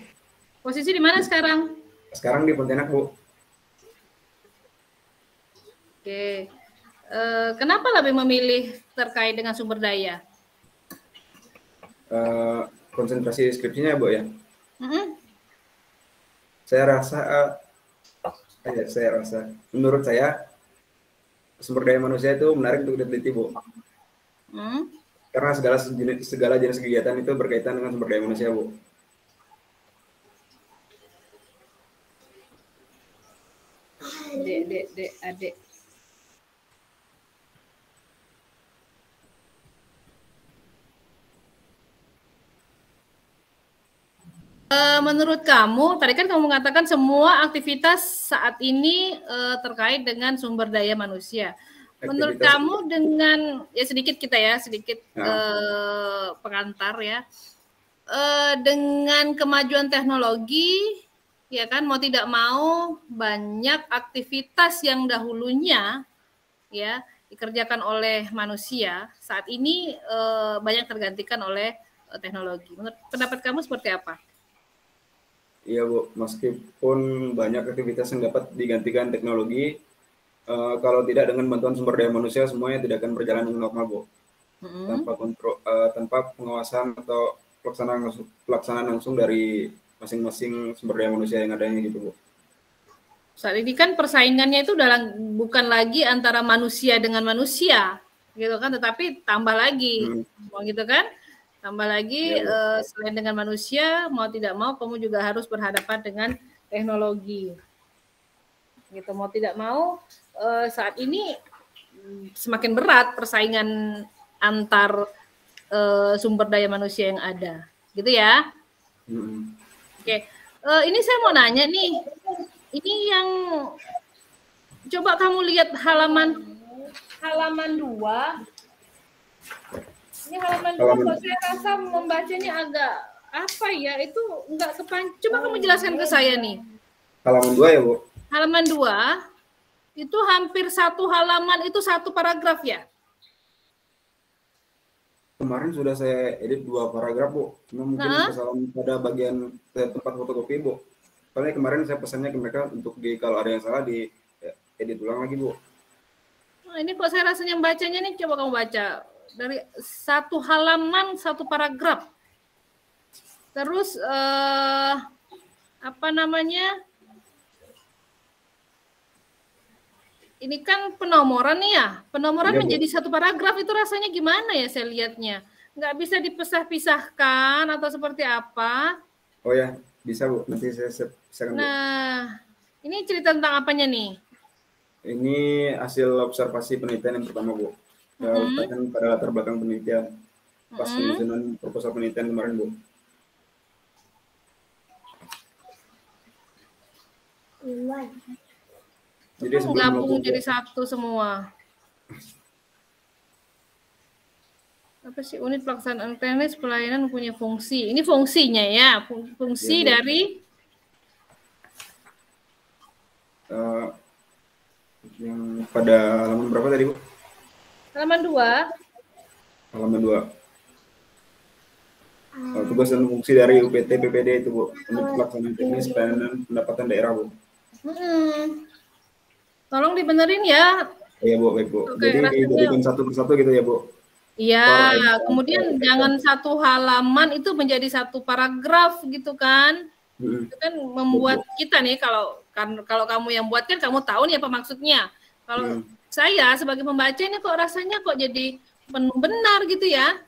Posisi di mana sekarang? Sekarang di Pontianak, Bu. Oke. Kenapa lebih memilih terkait dengan sumber daya? Konsentrasi skripsinya, Bu, ya. Saya rasa, menurut saya sumber daya manusia itu menarik untuk diteliti, Bu. Karena segala jenis kegiatan itu berkaitan dengan sumber daya manusia, Bu. Adik. Menurut kamu, tadi kan kamu mengatakan semua aktivitas saat ini terkait dengan sumber daya manusia. Menurut Aktivitas kamu dengan ya sedikit Ya. pengantar ya, dengan kemajuan teknologi, ya kan mau tidak mau banyak aktivitas yang dahulunya ya dikerjakan oleh manusia saat ini banyak tergantikan oleh teknologi. Menurut pendapat kamu seperti apa? Iya Bu, meskipun banyak aktivitas yang dapat digantikan teknologi, kalau tidak dengan bantuan sumber daya manusia semuanya tidak akan berjalan dengan normal Bu. Tanpa pengawasan atau pelaksanaan langsung dari masing-masing sumber daya manusia yang adanya gitu Bu. Saat ini kan persaingannya itu bukan lagi antara manusia dengan manusia, gitu kan, tetapi tambah lagi, gitu kan, tambah lagi selain dengan manusia, mau tidak mau kamu juga harus berhadapan dengan teknologi, gitu. Mau tidak mau saat ini semakin berat persaingan antar sumber daya manusia yang ada, gitu ya. Oke, ini saya mau nanya nih. Ini yang coba kamu lihat halaman 2. Ini halaman 2 kok saya rasa membacanya agak apa ya? Itu enggak coba kamu jelaskan ke saya nih. Halaman 2 ya, Bu? Halaman 2 itu hampir satu halaman itu satu paragraf ya? Kemarin sudah saya edit 2 paragraf, Bu. Cuma mungkin kesalahan pada bagian tempat fotokopi, Bu. Soalnya kemarin saya pesannya ke mereka untuk kalau ada yang salah di edit ulang lagi, Bu. Nah, ini kok saya rasanya bacanya nih, coba kamu baca. Dari satu halaman, satu paragraf. Terus, apa namanya, ini kan penomoran nih ya. Penomoran menjadi satu paragraf, itu rasanya gimana ya saya lihatnya? Nggak bisa dipisah-pisahkan atau seperti apa? Oh ya, bisa Bu, nanti saya pisahkan. Nah, ini cerita tentang apanya nih? Ini hasil observasi penelitian yang pertama, Bu. Letakkan pada latar belakang penelitian. Pas penyusunan proposal penelitian kemarin, Bu. Jadi gabung jadi satu semua. Apa sih unit pelaksanaan teknis pelayanan punya fungsi? Ini fungsinya ya, fungsi ya, dari yang pada halaman berapa tadi, Bu? Halaman 2. Halaman 2. Tugas dan fungsi dari UPT PPD itu, Bu. Unit pelaksanaan teknis pelayanan pendapatan daerah, Bu. Tolong dibenerin ya. Iya, Bu, baik, Bu. Oke, jadi dijadikan satu persatu gitu ya, Bu? Iya, kemudian jangan satu halaman itu menjadi satu paragraf gitu kan. Itu kan membuat kita nih, kalau kamu yang buat kan kamu tahu nih apa maksudnya. Kalau saya sebagai pembaca ini kok rasanya kok jadi benar gitu ya.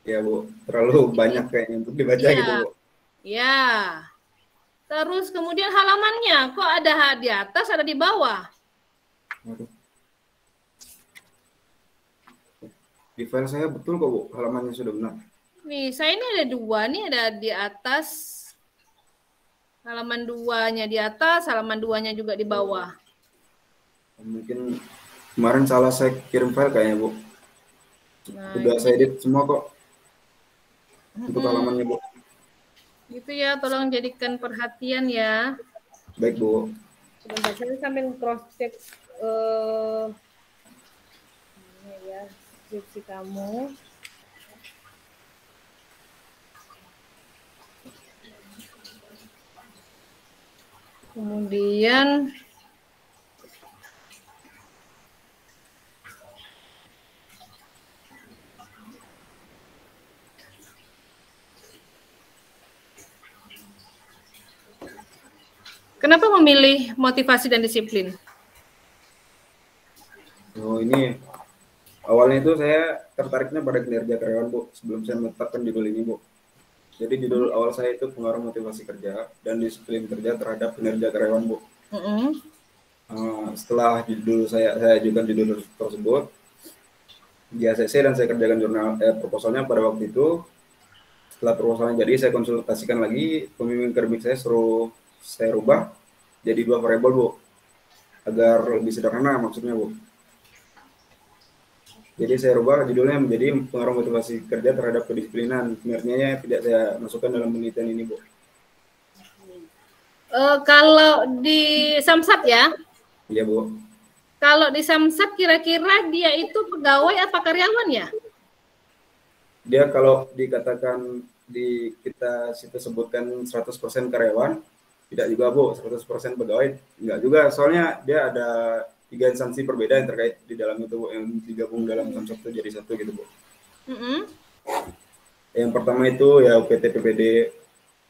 Iya, Bu. Terlalu banyak kayaknya untuk dibaca gitu, Bu. Iya. Terus kemudian halamannya kok ada di atas, ada di bawah. Di file saya betul kok, Bu. Halamannya sudah benar. Nih, saya ini ada 2 nih, ada di atas. Halaman 2-nya di atas, halaman 2-nya juga di bawah. Mungkin kemarin salah saya kirim file kayaknya, Bu. Sudah saya edit semua kok. Untuk halamannya, Bu. Gitu ya, tolong jadikan perhatian ya. Baik, Bu. Sebentar, saya sambil cross check ini ya, skripsi kamu. Kemudian kenapa memilih motivasi dan disiplin? Oh, ini awalnya itu saya tertariknya pada kinerja karyawan, Bu, sebelum saya menetapkan judul ini, Bu. Jadi judul awal saya itu pengaruh motivasi kerja dan disiplin kerja terhadap kinerja karyawan, Bu. Setelah judul saya ajukan judul tersebut di ACC dan saya kerjakan jurnal proposalnya pada waktu itu, Setelah permasalahan jadi, saya konsultasikan lagi, pembimbing akademik saya suruh saya rubah jadi 2 variabel, Bu. Agar lebih sederhana maksudnya, Bu. Jadi saya rubah judulnya menjadi pengaruh motivasi kerja terhadap kedisiplinan. Sebenarnya tidak saya masukkan dalam penelitian ini, Bu. Kalau di Samsat ya? Iya, Bu. Kalau di Samsat kira-kira dia itu pegawai apa karyawan ya? Dia kalau dikatakan kita situ sebutkan 100% karyawan, tidak juga, Bu. 100% pegawai, enggak juga. Soalnya dia ada 3 instansi berbeda yang terkait di dalam itu, Bu, yang digabung dalam Samsat itu jadi satu gitu, Bu. Yang pertama itu ya UPT PPD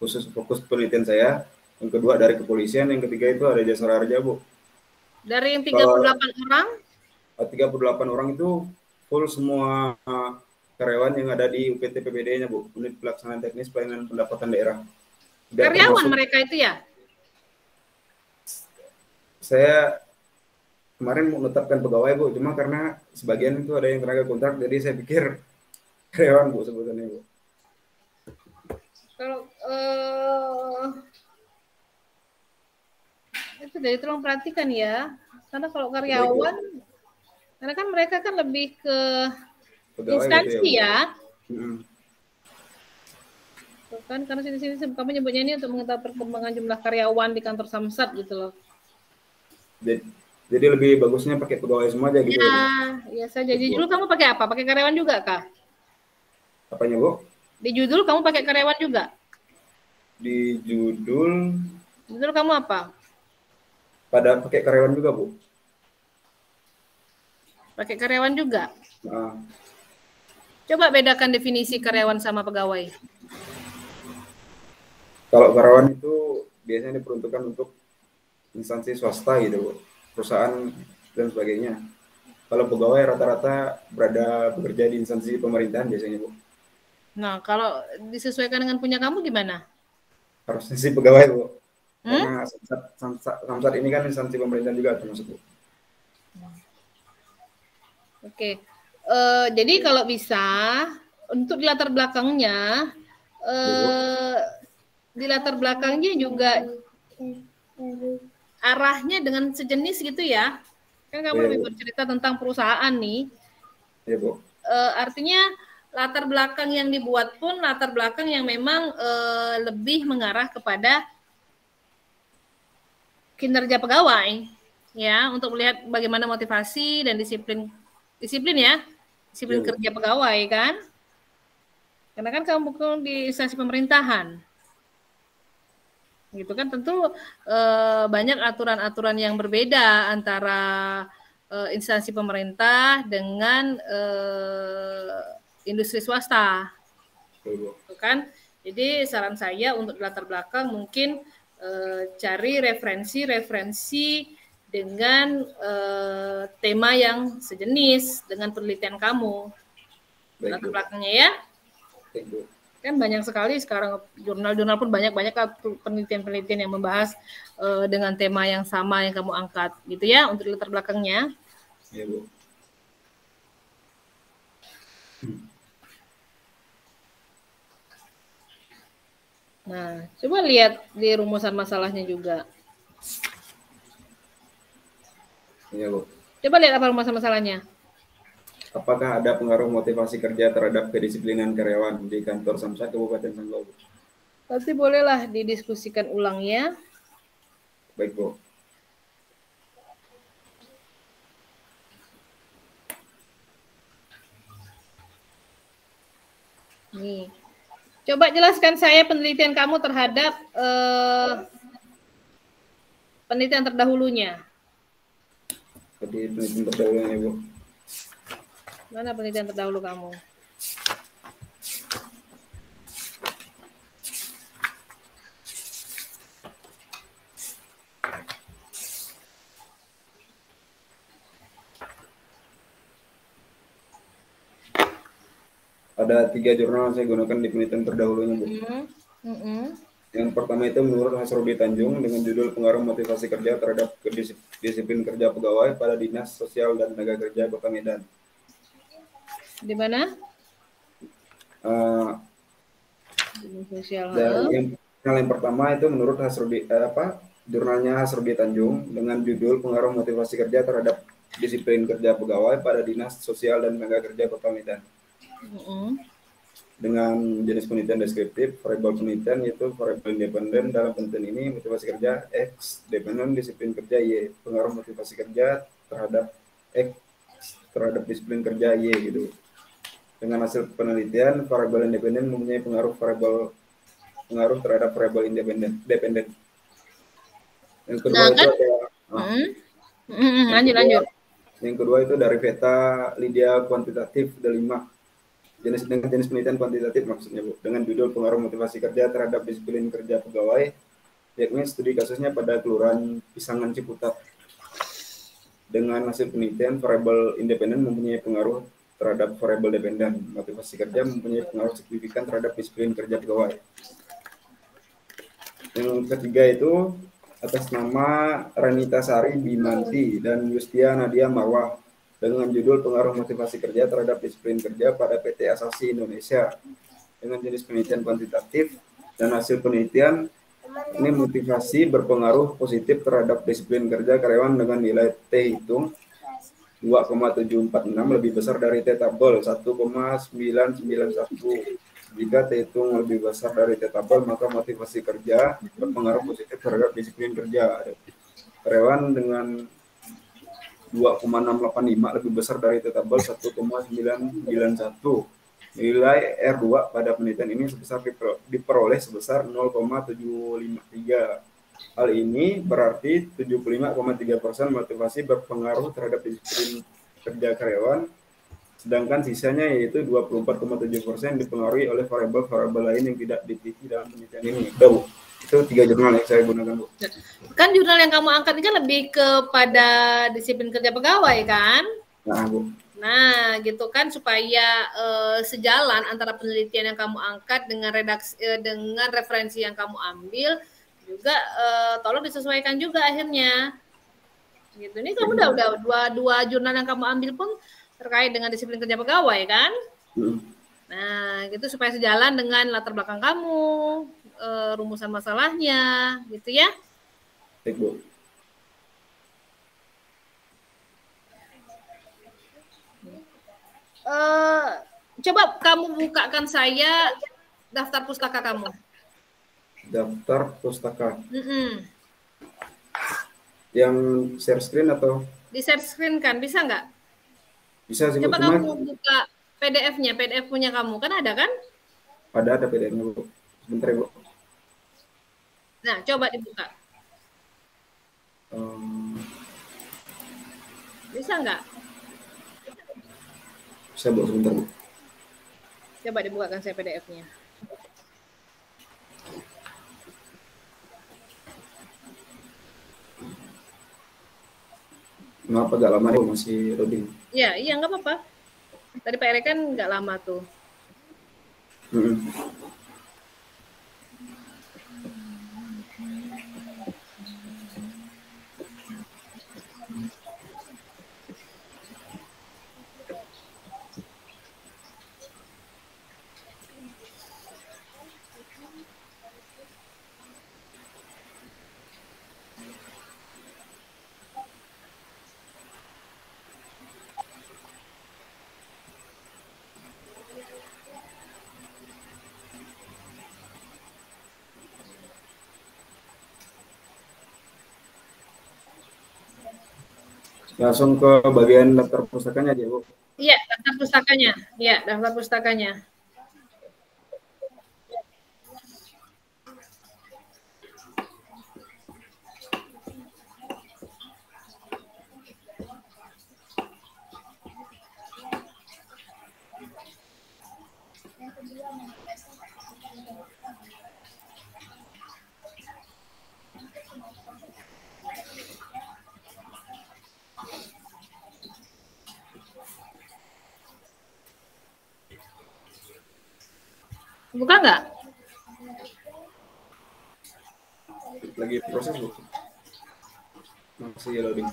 khusus fokus penelitian saya. Yang kedua dari kepolisian, yang ketiga itu ada jasa raja, Bu. Dari yang 38 orang? 38 orang itu full semua karyawan yang ada di UPT PPD-nya, Bu. Unit Pelaksanaan Teknis Pelayanan Pendapatan Daerah. Karyawan mereka itu ya? Saya kemarin mau menetapkan pegawai, Bu. Cuma karena sebagian itu ada yang tenaga kontrak, jadi saya pikir karyawan, Bu, sebutannya, Bu. Kalau itu jadi tolong perhatikan ya. Karena kalau karyawan, karena kan mereka kan lebih ke pegawai instansi gitu ya. Kan karena sini kamu nyebutnya ini untuk mengetahui perkembangan jumlah karyawan di kantor Samsat gitu loh. Jadi lebih bagusnya pakai pegawai semua aja gitu. Ya saja. Di judul kamu pakai apa? Pakai karyawan juga kah? Apanya, Bu? Di judul kamu pakai karyawan juga? Di judul kamu apa? Pada pakai karyawan juga, Bu. Pakai karyawan juga? Nah. Coba bedakan definisi karyawan sama pegawai. Kalau karyawan itu biasanya diperuntukkan untuk instansi swasta gitu, Bu. Perusahaan dan sebagainya. Kalau pegawai rata-rata bekerja di instansi pemerintahan biasanya, Bu. Nah, kalau disesuaikan dengan punya kamu gimana? Harusnya sih pegawai, Bu. Karena Samsat ini kan instansi pemerintahan juga termasuk, Bu. Oke. Jadi kalau bisa untuk di latar belakangnya juga arahnya dengan sejenis gitu ya. Kan kamu lebih bercerita tentang perusahaan nih. Iya, Bu. Artinya latar belakang yang dibuat pun latar belakang yang memang lebih mengarah kepada kinerja pegawai ya, untuk melihat bagaimana motivasi dan disiplin kerja pegawai kan. Karena kan kamu bukan di instansi pemerintahan. Gitu kan, tentu banyak aturan-aturan yang berbeda antara instansi pemerintah dengan industri swasta. Gitu kan. Jadi saran saya untuk latar belakang mungkin cari referensi dengan tema yang sejenis dengan penelitian kamu. Latar belakangnya ya. Kan banyak sekali sekarang jurnal-jurnal pun banyak penelitian-penelitian yang membahas dengan tema yang sama yang kamu angkat gitu ya untuk latar belakangnya. Iya, Bu. Nah, coba lihat di rumusan masalahnya juga. Iya, Bu. Coba lihat apa rumusan masalahnya. Apakah ada pengaruh motivasi kerja terhadap kedisiplinan karyawan di kantor Samsat Kabupaten Sanggau? Nanti bolehlah didiskusikan ulang ya. Baik, Bu. Nih. Coba jelaskan saya penelitian kamu terhadap penelitian terdahulunya. Jadi penelitian terdahulunya, Bu. Mana penelitian terdahulu kamu? Ada 3 jurnal saya gunakan di penelitian terdahulunya, Bu. Yang pertama itu menurut Hasrudi Tanjung dengan judul pengaruh motivasi kerja terhadap disiplin kerja pegawai pada Dinas Sosial dan Tenaga Kerja Kota Medan. Di mana? Sosial. Dan yang pertama itu menurut jurnalnya Hasrudi Tanjung dengan judul Pengaruh Motivasi Kerja Terhadap Disiplin Kerja Pegawai pada Dinas Sosial dan Tenaga Kerja Kota Medan. Dengan jenis penelitian deskriptif, variabel penelitian yaitu variabel independen. Dalam penelitian ini motivasi kerja X, dependen disiplin kerja Y, pengaruh motivasi kerja terhadap X terhadap disiplin kerja Y gitu. Dengan hasil penelitian, variabel independen mempunyai pengaruh terhadap variabel dependen. Yang kedua itu ada lanjut. Yang kedua itu dari Veta Lydia kuantitatif D5. Jenis penelitian kuantitatif maksudnya Bu, dengan judul pengaruh motivasi kerja terhadap disiplin kerja pegawai, yakni studi kasusnya pada Kelurahan Pisangan Ciputat. Dengan hasil penelitian, variabel independen mempunyai pengaruh terhadap variabel dependen. Motivasi kerja mempunyai pengaruh signifikan terhadap disiplin kerja pegawai. Yang ketiga itu atas nama Ranita Sari Bimanti dan Yustia Nadia Marwah dengan judul pengaruh motivasi kerja terhadap disiplin kerja pada PT Asasi Indonesia dengan jenis penelitian kuantitatif dan hasil penelitian ini motivasi berpengaruh positif terhadap disiplin kerja karyawan dengan nilai T hitung 2,746 lebih besar dari T tabel 1,991. Jika T hitung lebih besar dari T tabel maka motivasi kerja berpengaruh positif terhadap disiplin kerja. Karyawan dengan 2,685 lebih besar dari T tabel 1,991. Nilai R2 pada penelitian ini diperoleh sebesar 0,753. Hal ini berarti 75,3% motivasi berpengaruh terhadap disiplin kerja karyawan, sedangkan sisanya yaitu 24,7% dipengaruhi oleh variabel-variabel lain yang tidak diteliti dalam penelitian ini. Bu. Itu 3 jurnal yang saya gunakan, Bu. Kan jurnal yang kamu angkat ini kan lebih kepada disiplin kerja pegawai kan? Nah, Bu. Nah, gitu kan supaya sejalan antara penelitian yang kamu angkat dengan dengan referensi yang kamu ambil juga tolong disesuaikan juga akhirnya. Gitu. Ini kamu udah dua jurnal yang kamu ambil pun terkait dengan disiplin kerja pegawai kan? Nah, gitu supaya sejalan dengan latar belakang kamu, rumusan masalahnya, gitu ya. Baik, Bu. Coba kamu bukakan saya daftar pustaka kamu. Daftar pustaka. Yang share screen atau? Di share screen kan, bisa nggak? Bisa sih, Bu. Coba kamu buka PDF-nya, PDF punya kamu, kan ada kan? Ada PDF-nya, Bu. Sebentar, Bu. Nah, coba dibuka. Bisa nggak? Bisa, Bu. Sebentar, Bu. Coba dibukakan saya PDF-nya. Kenapa agak lama nih, masih loading? Iya, nggak apa-apa. Tadi Pak Erik kan nggak lama tuh. Langsung ke bagian daftar pustakanya aja, Bu. Iya, daftar pustakanya. Iya, daftar pustakanya. Buka nggak? Lagi proses, Bu. Masih loading.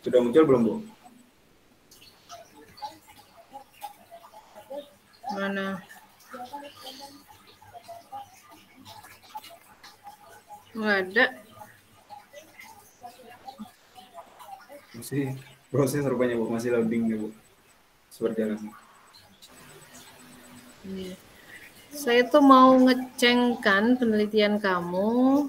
Sudah muncul belum, Bu? Nggak ada. Masih proses rupanya Bu, masih loading ya Bu. Seperti apa? Saya tuh mau ngecengkan penelitian kamu.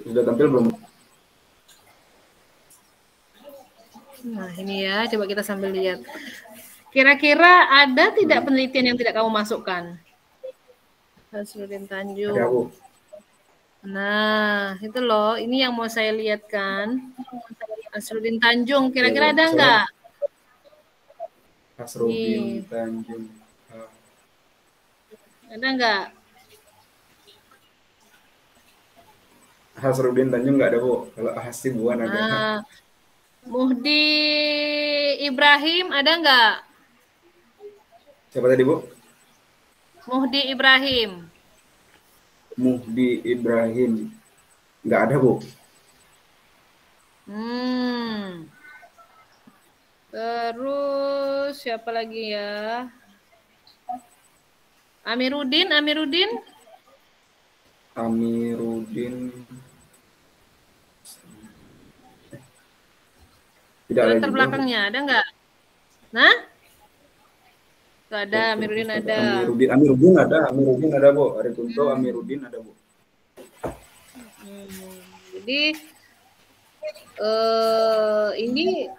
Sudah tampil belum? Nah, ini ya, coba kita sambil lihat. Kira-kira ada tidak penelitian yang tidak kamu masukkan? Hasrudin Ada Tanjung. Bu. Nah, itu loh, ini yang mau saya lihat kan. Hasrudin Tanjung, kira-kira Ya, Bu. ada nggak? Hasrudin Tanjung. Ada nggak? Hasrudin Tanjung nggak ada Bu. Kalau Hasibuan ada. Nah, Muhdi Ibrahim ada nggak? Siapa tadi Bu? Muhdi Ibrahim. Muhdi Ibrahim. Nggak ada Bu. Terus siapa lagi ya? Amiruddin. Tidak ada Latar juga, belakangnya ada nggak? Nah? Nggak ada, Amiruddin ada. Amiruddin ada Bu. Arikunto Amiruddin ada Bu. Jadi ini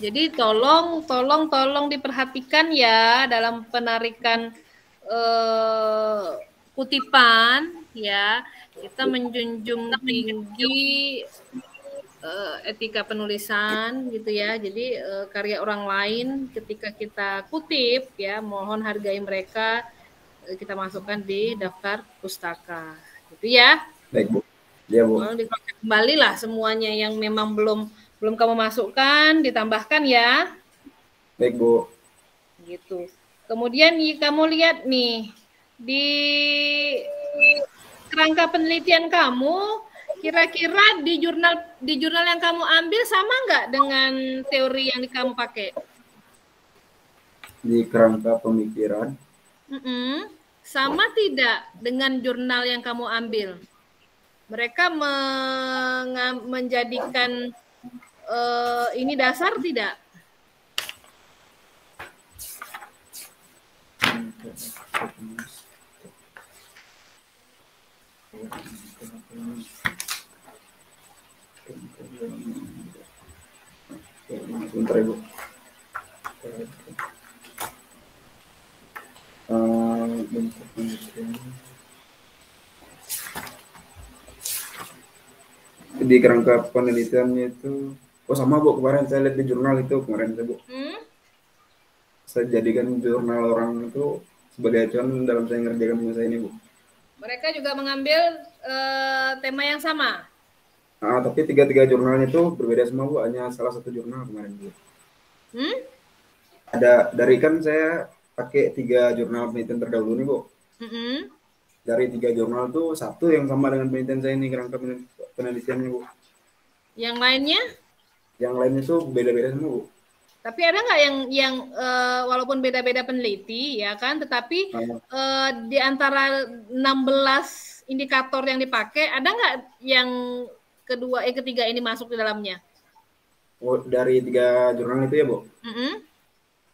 jadi tolong diperhatikan ya dalam penarikan kutipan ya. Kita menjunjung tinggi etika penulisan gitu ya. Jadi karya orang lain ketika kita kutip ya, mohon hargai mereka, kita masukkan di daftar pustaka gitu ya. Baik Bu. Ya Bu. Kembali lah semuanya yang memang belum kamu masukkan, ditambahkan ya. Baik Bu. Gitu. Kemudian kamu lihat nih di kerangka penelitian kamu, kira-kira di jurnal yang kamu ambil sama nggak dengan teori yang kamu pakai? Di kerangka pemikiran. Sama tidak dengan jurnal yang kamu ambil? Mereka menjadikan ini dasar tidak? Bentar Ibu. Di kerangka penelitiannya itu, sama Bu, kemarin saya lihat di jurnal itu kemarin Bu. Saya jadikan jurnal orang itu sebagai acuan dalam saya mengerjakan tugas saya ini Bu. Mereka juga mengambil tema yang sama. Tapi tiga jurnalnya itu berbeda semua Bu, hanya salah satu jurnal kemarin Bu. Ada dari kan saya pakai 3 jurnal penelitian terdahulu nih Bu. Dari 3 jurnal itu satu yang sama dengan penelitian saya ini, kerangka penelitiannya Bu. Yang lainnya? Yang lainnya itu beda-beda semua Bu. Tapi ada nggak yang walaupun beda-beda peneliti ya kan, tetapi di antara 16 indikator yang dipakai, ada nggak yang ketiga ini masuk di dalamnya? Dari 3 jurnal itu ya Bu?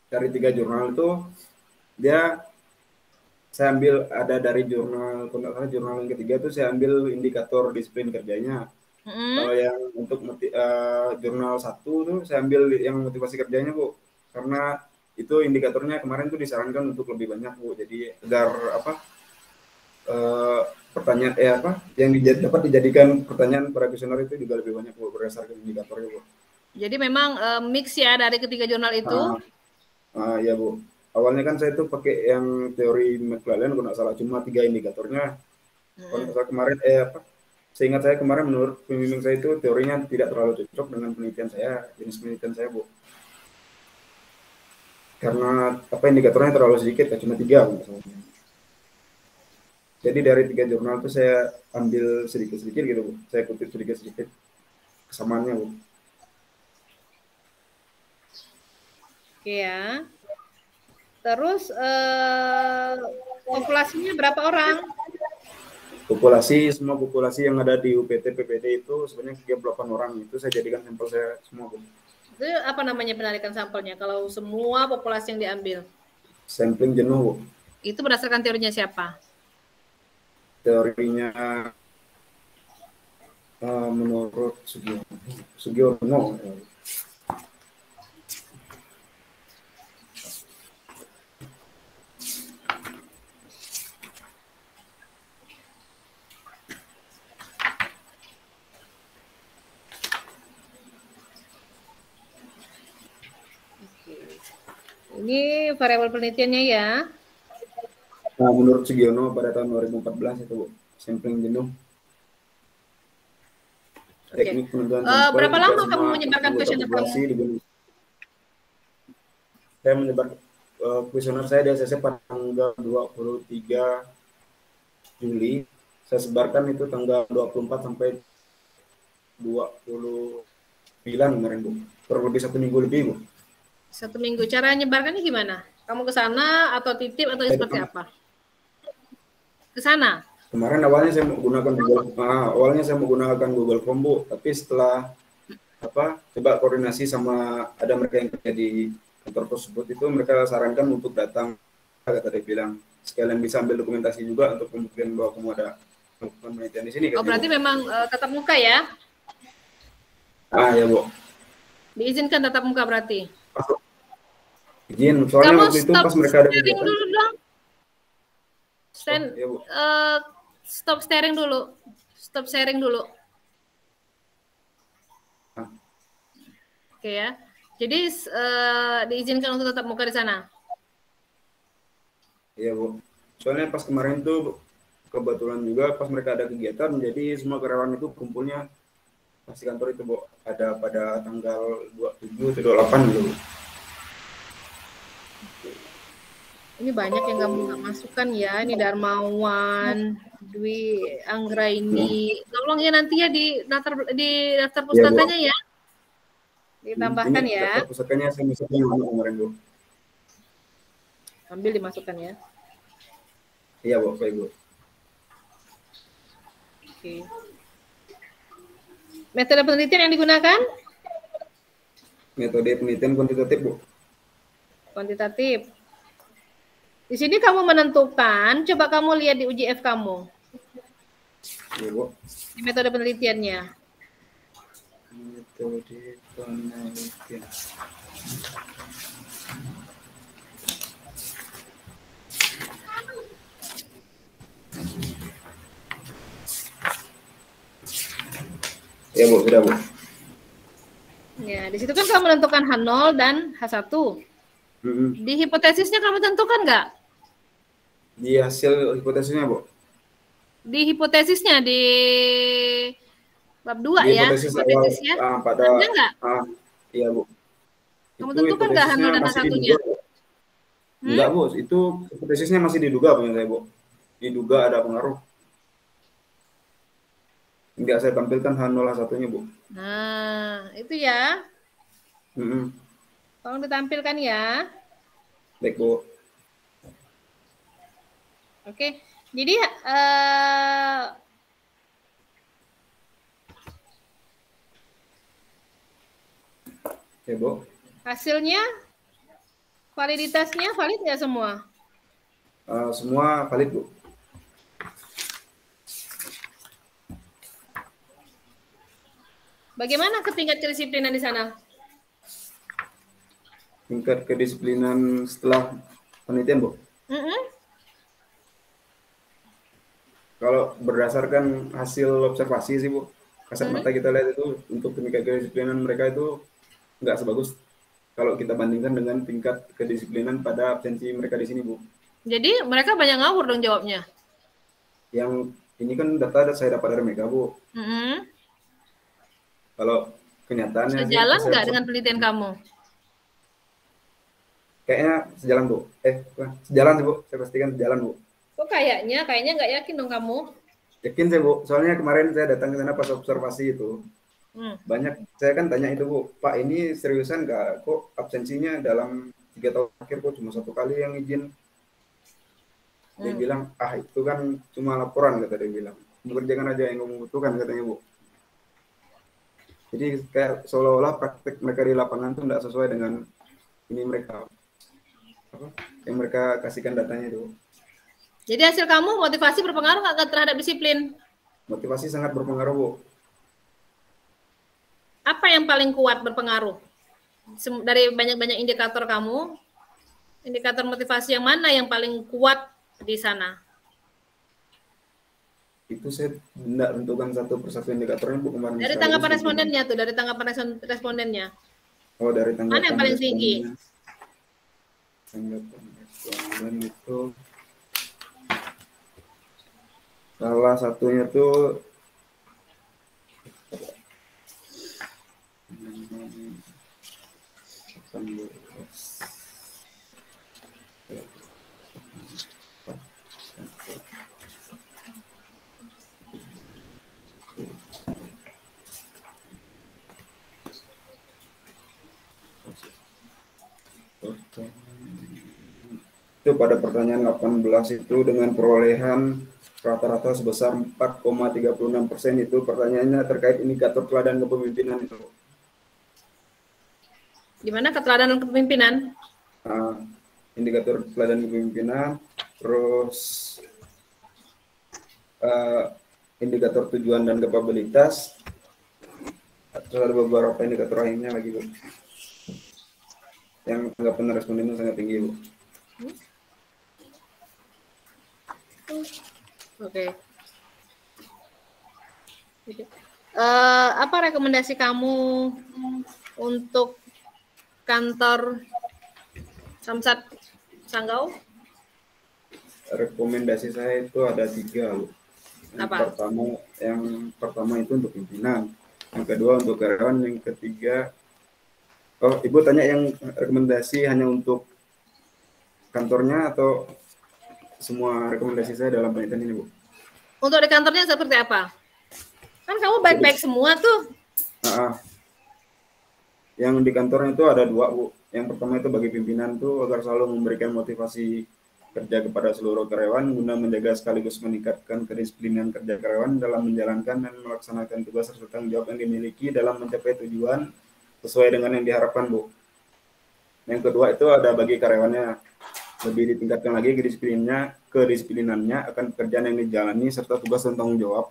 Dari 3 jurnal itu saya ambil ada dari jurnal yang ketiga itu saya ambil indikator disiplin kerjanya. Kalau yang untuk jurnal 1 tuh saya ambil yang motivasi kerjanya Bu, karena itu indikatornya kemarin tuh disarankan untuk lebih banyak Bu, jadi agar pertanyaan yang dapat dijadikan pertanyaan para kuesioner itu juga lebih banyak Bu, berdasarkan indikatornya Bu. Jadi memang mix ya dari ketiga jurnal itu. Ya Bu, awalnya kan saya tuh pakai yang teori McClellan kalau nggak salah, cuma 3 indikatornya. Kalau kemarin seingat saya kemarin menurut pembimbing saya itu teorinya tidak terlalu cocok dengan penelitian saya, jenis penelitian saya, Bu. Karena apa indikatornya terlalu sedikit, cuma 3 misalnya. Jadi dari 3 jurnal itu saya ambil sedikit-sedikit gitu, Bu. Saya kutip sedikit-sedikit kesamaannya, Bu. Oke ya. Terus populasinya berapa orang? Semua populasi yang ada di UPT PPD itu sebenarnya 38 orang. Itu saya jadikan sampel saya semua, Bu. Itu apa namanya penarikan sampelnya kalau semua populasi yang diambil? Sampling jenuh, Bu. Itu berdasarkan teorinya siapa? Teorinya menurut Sugiono. Ini variabel penelitiannya ya. Nah, menurut Sugiono pada tahun 2014 itu, Bu, sampling jenuh. Oke. Teknik penentuan sampel. Berapa jika lama semua kamu menyebarkan anggota kuesioner kamu? populasi digunakan. Saya menyebar kuesioner saya di ACC pada tanggal 23 Juli. Saya sebarkan itu tanggal 24 sampai 29 kemarin, Bu. Kurang lebih 1 minggu lebih, Bu. 1 minggu. Cara nyebarkannya gimana? Kamu ke sana atau titip atau seperti apa? Ke sana? Kemarin awalnya saya menggunakan Google Form, Bu, tapi setelah coba koordinasi sama ada mereka yang kerja di kantor tersebut, itu mereka sarankan untuk datang, kata dia bilang, sekalian bisa ambil dokumentasi juga untuk pembuktian bahwa kamu ada melakukan penelitian di sini. Oh, berarti memang tatap muka ya? Ya, Bu. Diizinkan tatap muka berarti? Izin, soalnya kamu waktu itu pas mereka ada kegiatan dulu dong. Ya, Bu. Stop sharing dulu. Stop sharing dulu. Oke ya. Jadi diizinkan untuk tatap muka di sana. Iya, Bu. Soalnya pas kemarin tuh kebetulan juga pas mereka ada kegiatan, jadi semua karyawan itu kumpulnya pas di kantor itu, Bu. Ada pada tanggal 27 atau 28 gitu, Bu. Ini banyak yang kamu nggak masukkan ya. Ini Darmawan, Dwi Anggraini. Tolong ya nanti ya di daftar pustakanya ya. Ditambahkan ini ya. Daftar pustakanya saya masukin kemarin, Bu. Ambil dimasukkan ya. Iya, Bu. Baik, Bu. Oke. Metode penelitian yang digunakan? Metode penelitian kuantitatif, Bu. Kuantitatif. Di sini kamu menentukan, coba kamu lihat di UJF kamu. Iya, Bu. Di metode penelitiannya. Metode penelitian. Ya, Bu, sudah, Bu. Ya, di situ kan kamu menentukan H0 dan H1. Di hipotesisnya kamu tentukan nggak? Di hasil hipotesisnya, Bu. Di hipotesisnya di bab 2 di ya. Hipotesis Ya. pada ada nggak? Iya, Bu. Kamu Itu tentukan nggak H0 dan H1-nya? Enggak, Bu. Itu hipotesisnya masih diduga punya saya, Bu. Diduga ada pengaruh. Enggak saya tampilkan H0 H1-nya, Bu. Nah, itu ya. Tolong ditampilkan ya. Baik, Bu. Oke. Jadi Oke, Bu. Hasilnya, validitasnya valid nggak semua? Semua valid, Bu. Bagaimana tingkat kedisiplinan di sana? Tingkat kedisiplinan setelah penelitian, Bu. Kalau berdasarkan hasil observasi sih, Bu, kasat mata kita lihat itu untuk tingkat kedisiplinan mereka itu nggak sebagus kalau kita bandingkan dengan tingkat kedisiplinan pada absensi mereka di sini, Bu. Jadi mereka banyak ngawur dong jawabnya. Yang ini kan data saya dapat dari Mega, Bu. Kalau kenyataannya sejalan nggak dengan penelitian kamu? Kayaknya sejalan, Bu. Sejalan sih, Bu. Saya pastikan sejalan, Bu. Kok kayaknya nggak yakin dong kamu? Yakin saya, Bu. Soalnya kemarin saya datang ke sana pas observasi itu. Banyak, saya kan tanya itu, Bu. Pak, ini seriusan nggak? Kok absensinya dalam 3 tahun terakhir kok cuma 1 kali yang izin? Dia bilang, itu kan cuma laporan, kata dia bilang. Mengerjakan aja yang membutuhkan, katanya, Bu. Jadi kayak seolah-olah praktek mereka di lapangan tuh nggak sesuai dengan ini mereka. Yang mereka kasihkan datanya itu. Jadi hasil kamu motivasi berpengaruh nggak terhadap disiplin? Motivasi sangat berpengaruh, Bu. Apa yang paling kuat berpengaruh? Dari banyak-banyak indikator kamu, indikator motivasi yang mana yang paling kuat di sana? Itu saya tidak tentukan satu persatu indikatornya, Bu. Kemarin dari tanggapan respondennya tuh, dari tanggapan respondennya. Oh, dari tanggapan mana yang paling tinggi? Tanggapan responden itu salah satunya tuh itu pada pertanyaan 18 itu dengan perolehan rata-rata sebesar 4,36%. Itu pertanyaannya terkait indikator teladan kepemimpinan itu. Gimana keteladanan kepemimpinan? Indikator teladan kepemimpinan, terus indikator tujuan dan kapabilitas, terus ada beberapa indikator lainnya lagi, Bu. Yang tanggapan responden sangat tinggi, Bu. Oke. Apa rekomendasi kamu untuk kantor Samsat Sanggau? Rekomendasi saya itu ada 3, Bu. Yang pertama itu untuk pimpinan, yang kedua untuk karyawan, yang ketiga, Ibu tanya yang rekomendasi hanya untuk kantornya atau semua rekomendasi saya dalam penelitian ini, Bu? Untuk di kantornya seperti apa? Kan kamu baik-baik semua tuh. Yang di kantornya itu ada 2, Bu. Yang pertama itu bagi pimpinan tuh agar selalu memberikan motivasi kerja kepada seluruh karyawan guna menjaga sekaligus meningkatkan kedisiplinan kerja karyawan dalam menjalankan dan melaksanakan tugas serta tanggung jawab yang dimiliki dalam mencapai tujuan sesuai dengan yang diharapkan, Bu. Yang kedua itu ada bagi karyawannya, lebih ditingkatkan lagi kedisiplinannya akan pekerjaan yang dijalani serta tugas dan tanggung jawab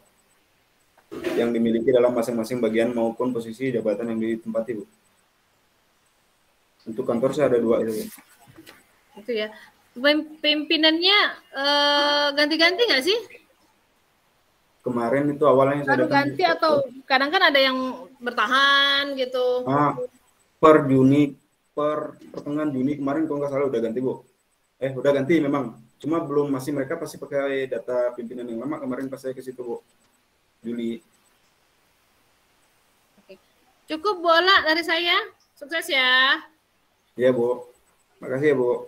yang dimiliki dalam masing-masing bagian maupun posisi jabatan yang ditempati, Bu. Untuk kantor saya ada 2 itu, Bu. Itu ya. Pimpinannya ganti-ganti nggak sih? Kemarin itu awalnya saya ganti atau kadang kan ada yang bertahan gitu. Pertengahan Juni kemarin kalau nggak salah udah ganti, Bu. Udah ganti memang. Cuma belum, masih mereka pasti pakai data pimpinan yang lama kemarin pas saya ke situ, Bu. Juli. Oke. Cukup bola dari saya. Sukses ya. Iya, Bu. Makasih ya, Bu.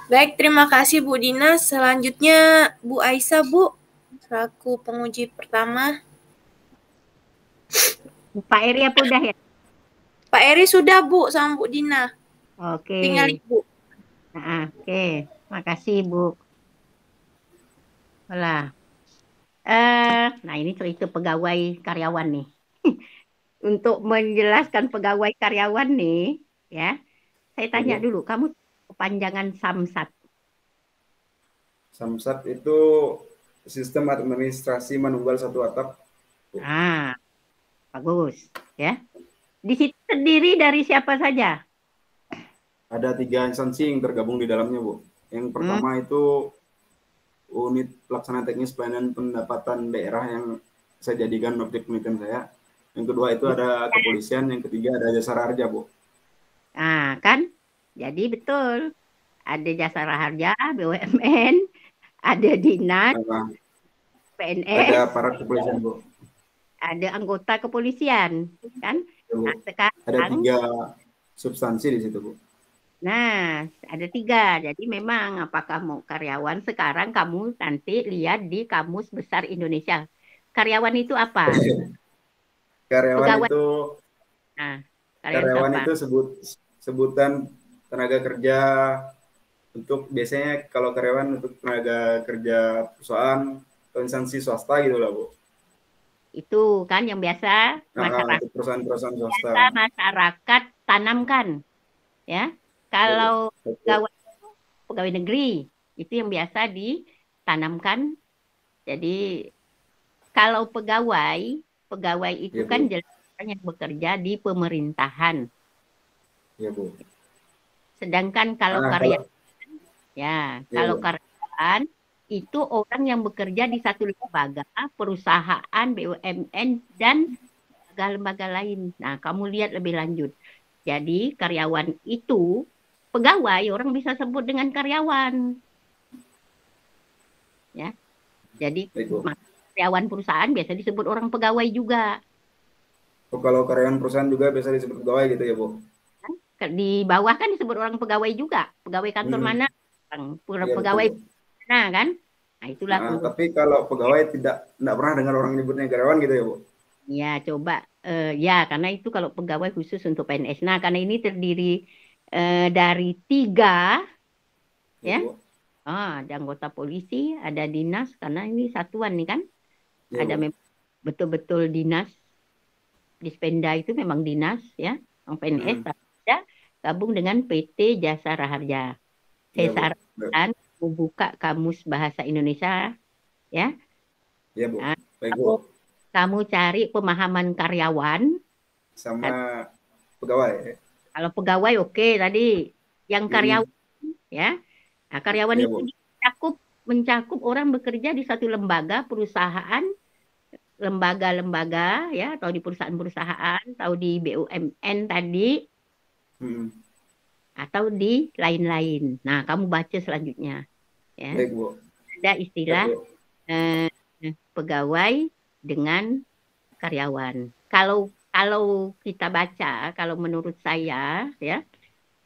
Baik, terima kasih Bu Dina. Selanjutnya Bu Aisyah, Bu, selaku penguji pertama. Pak Eri apa udah ya? Pak Eri sudah, Bu, sama Bu Dina. Oke. Tinggal Ibu. Oke, makasih Bu. Nah ini cerita pegawai karyawan nih. Untuk menjelaskan pegawai karyawan nih, ya, saya tanya dulu, kamu kepanjangan Samsat? Samsat itu sistem administrasi manunggal satu atap. Bagus, ya. Di situ terdiri dari siapa saja? Ada 3 instansi yang tergabung di dalamnya, Bu. Yang pertama itu unit pelaksana teknis pelayanan pendapatan daerah yang saya jadikan objek penelitian saya. Yang kedua itu ada kepolisian, yang ketiga ada Jasara Harja, Bu. Kan? Jadi betul. Ada Jasara Harja, BUMN, ada dinas, PNS, ada aparat kepolisian, Bu. ada anggota kepolisian, kan? Ya, Bu. Nah, Ada sekarang, 3 substansi di situ, Bu. nah, ada 3. Jadi memang apakah mau karyawan sekarang kamu nanti lihat di Kamus Besar Indonesia. Karyawan itu apa? Karyawan Pegawai. itu Nah, karyawan itu apa? Sebutan tenaga kerja untuk biasanya kalau karyawan untuk tenaga kerja perusahaan atau instansi swasta gitu lah, Bu. Itu kan yang biasa Untuk perusahaan-perusahaan swasta. masyarakat tanamkan, ya. Kalau pegawai negeri itu yang biasa ditanamkan. Jadi kalau pegawai itu Ya, kan Bu. jelas yang bekerja di pemerintahan. Ya, Bu. Sedangkan kalau karyawan, Ya, kalau Bu. karyawan itu orang yang bekerja di satu lembaga, perusahaan, BUMN, dan lembaga-lembaga lain. Nah, kamu lihat lebih lanjut. Jadi karyawan itu pegawai, orang bisa sebut dengan karyawan. Ya. Jadi Baik, Bu. karyawan perusahaan biasa disebut orang pegawai juga. Oh, kalau karyawan perusahaan juga biasa disebut pegawai gitu ya, Bu? Di bawah kan disebut orang pegawai juga. Pegawai kantor mana? Pegawai mana kan? Nah, itulah. Tapi kalau pegawai tidak pernah dengar orang nyebutnya karyawan gitu ya, Bu? Ya, coba. Ya, karena itu kalau pegawai khusus untuk PNS. Nah, karena ini terdiri dari 3, ya. Ada anggota polisi, ada dinas, karena ini satuan nih kan. Ya, ada betul-betul dinas. Dispenda itu memang dinas, ya. Yang PNS ada gabung dengan PT Jasa Raharja. Saya sarankan membuka Kamus Bahasa Indonesia, ya. Ya, Bu. Nah, Baik, Bu. kamu cari pemahaman karyawan sama pegawai. Kalau pegawai oke tadi. Yang karyawan, ya. Nah, karyawan Ya, itu Bu. mencakup orang bekerja di satu lembaga, perusahaan, lembaga-lembaga, ya, atau di perusahaan-perusahaan, atau di BUMN tadi, atau di lain-lain. Nah, kamu baca selanjutnya, ya. Baik, Bu. Ada istilah Baik, Bu. pegawai dengan karyawan. Kalau kita baca, kalau menurut saya, ya,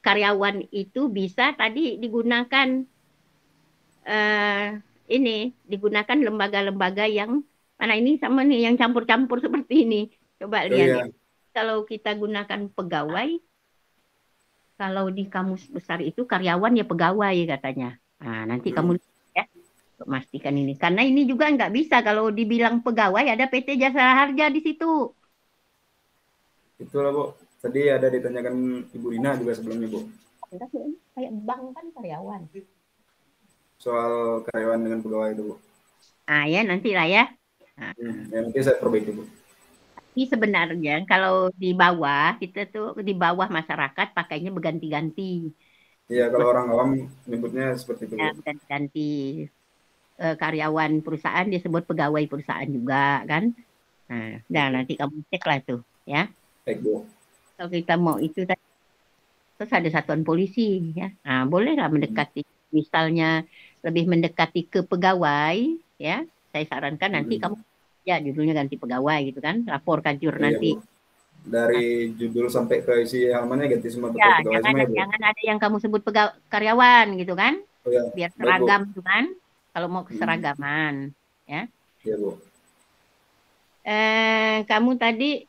karyawan itu bisa tadi digunakan digunakan lembaga-lembaga yang mana ini sama nih yang campur-campur seperti ini. Coba lihat ya. Kalau kita gunakan pegawai, kalau di Kamus Besar itu karyawan ya pegawai katanya. Nah, nanti kamu ya memastikan ini. Karena ini juga nggak bisa kalau dibilang pegawai ada PT Jasa Raharja di situ. Itulah, Bu. Tadi ada ditanyakan Ibu Dina juga sebelumnya, Bu. Kayak bank kan karyawan. Soal karyawan dengan pegawai itu, Bu. Ya nantilah ya. Nah. Ya, nanti saya perbaiki, Bu. Tapi sebenarnya kalau di bawah, kita tuh di bawah masyarakat pakainya berganti-ganti. Iya, kalau orang awam nyebutnya seperti itu. Ya, ganti karyawan perusahaan disebut pegawai perusahaan juga kan. Nah, nanti kamu cek lah tuh ya. Baik, Bu. Kalau kita mau itu terus ada satuan polisi ya. Nah, bolehlah mendekati misalnya lebih mendekati ke pegawai ya. Saya sarankan nanti kamu ya judulnya ganti pegawai gitu kan. Lapor kajur nanti. Bu. Dari judul sampai ke isi halamannya ganti semua ya, pegawai semua, Bu. Jangan ada yang kamu sebut karyawan gitu kan. Ya. Biar seragam tuh kan. Kalau mau keseragaman ya. Iya, Bu. Kamu tadi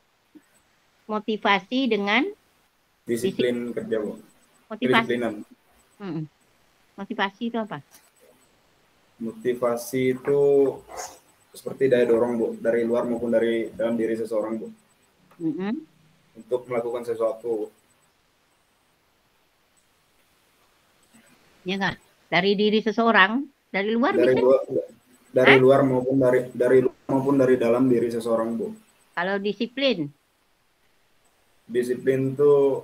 motivasi dengan disiplin kerja, Bu. Kedisiplinan. Motivasi itu apa? Motivasi itu seperti daya dorong, Bu, dari luar maupun dari dalam diri seseorang, Bu. Untuk melakukan sesuatu. Ya nggak? Dari diri seseorang, dari luar dari bisa? Luar maupun dari dalam diri seseorang, Bu. Kalau disiplin? Disiplin itu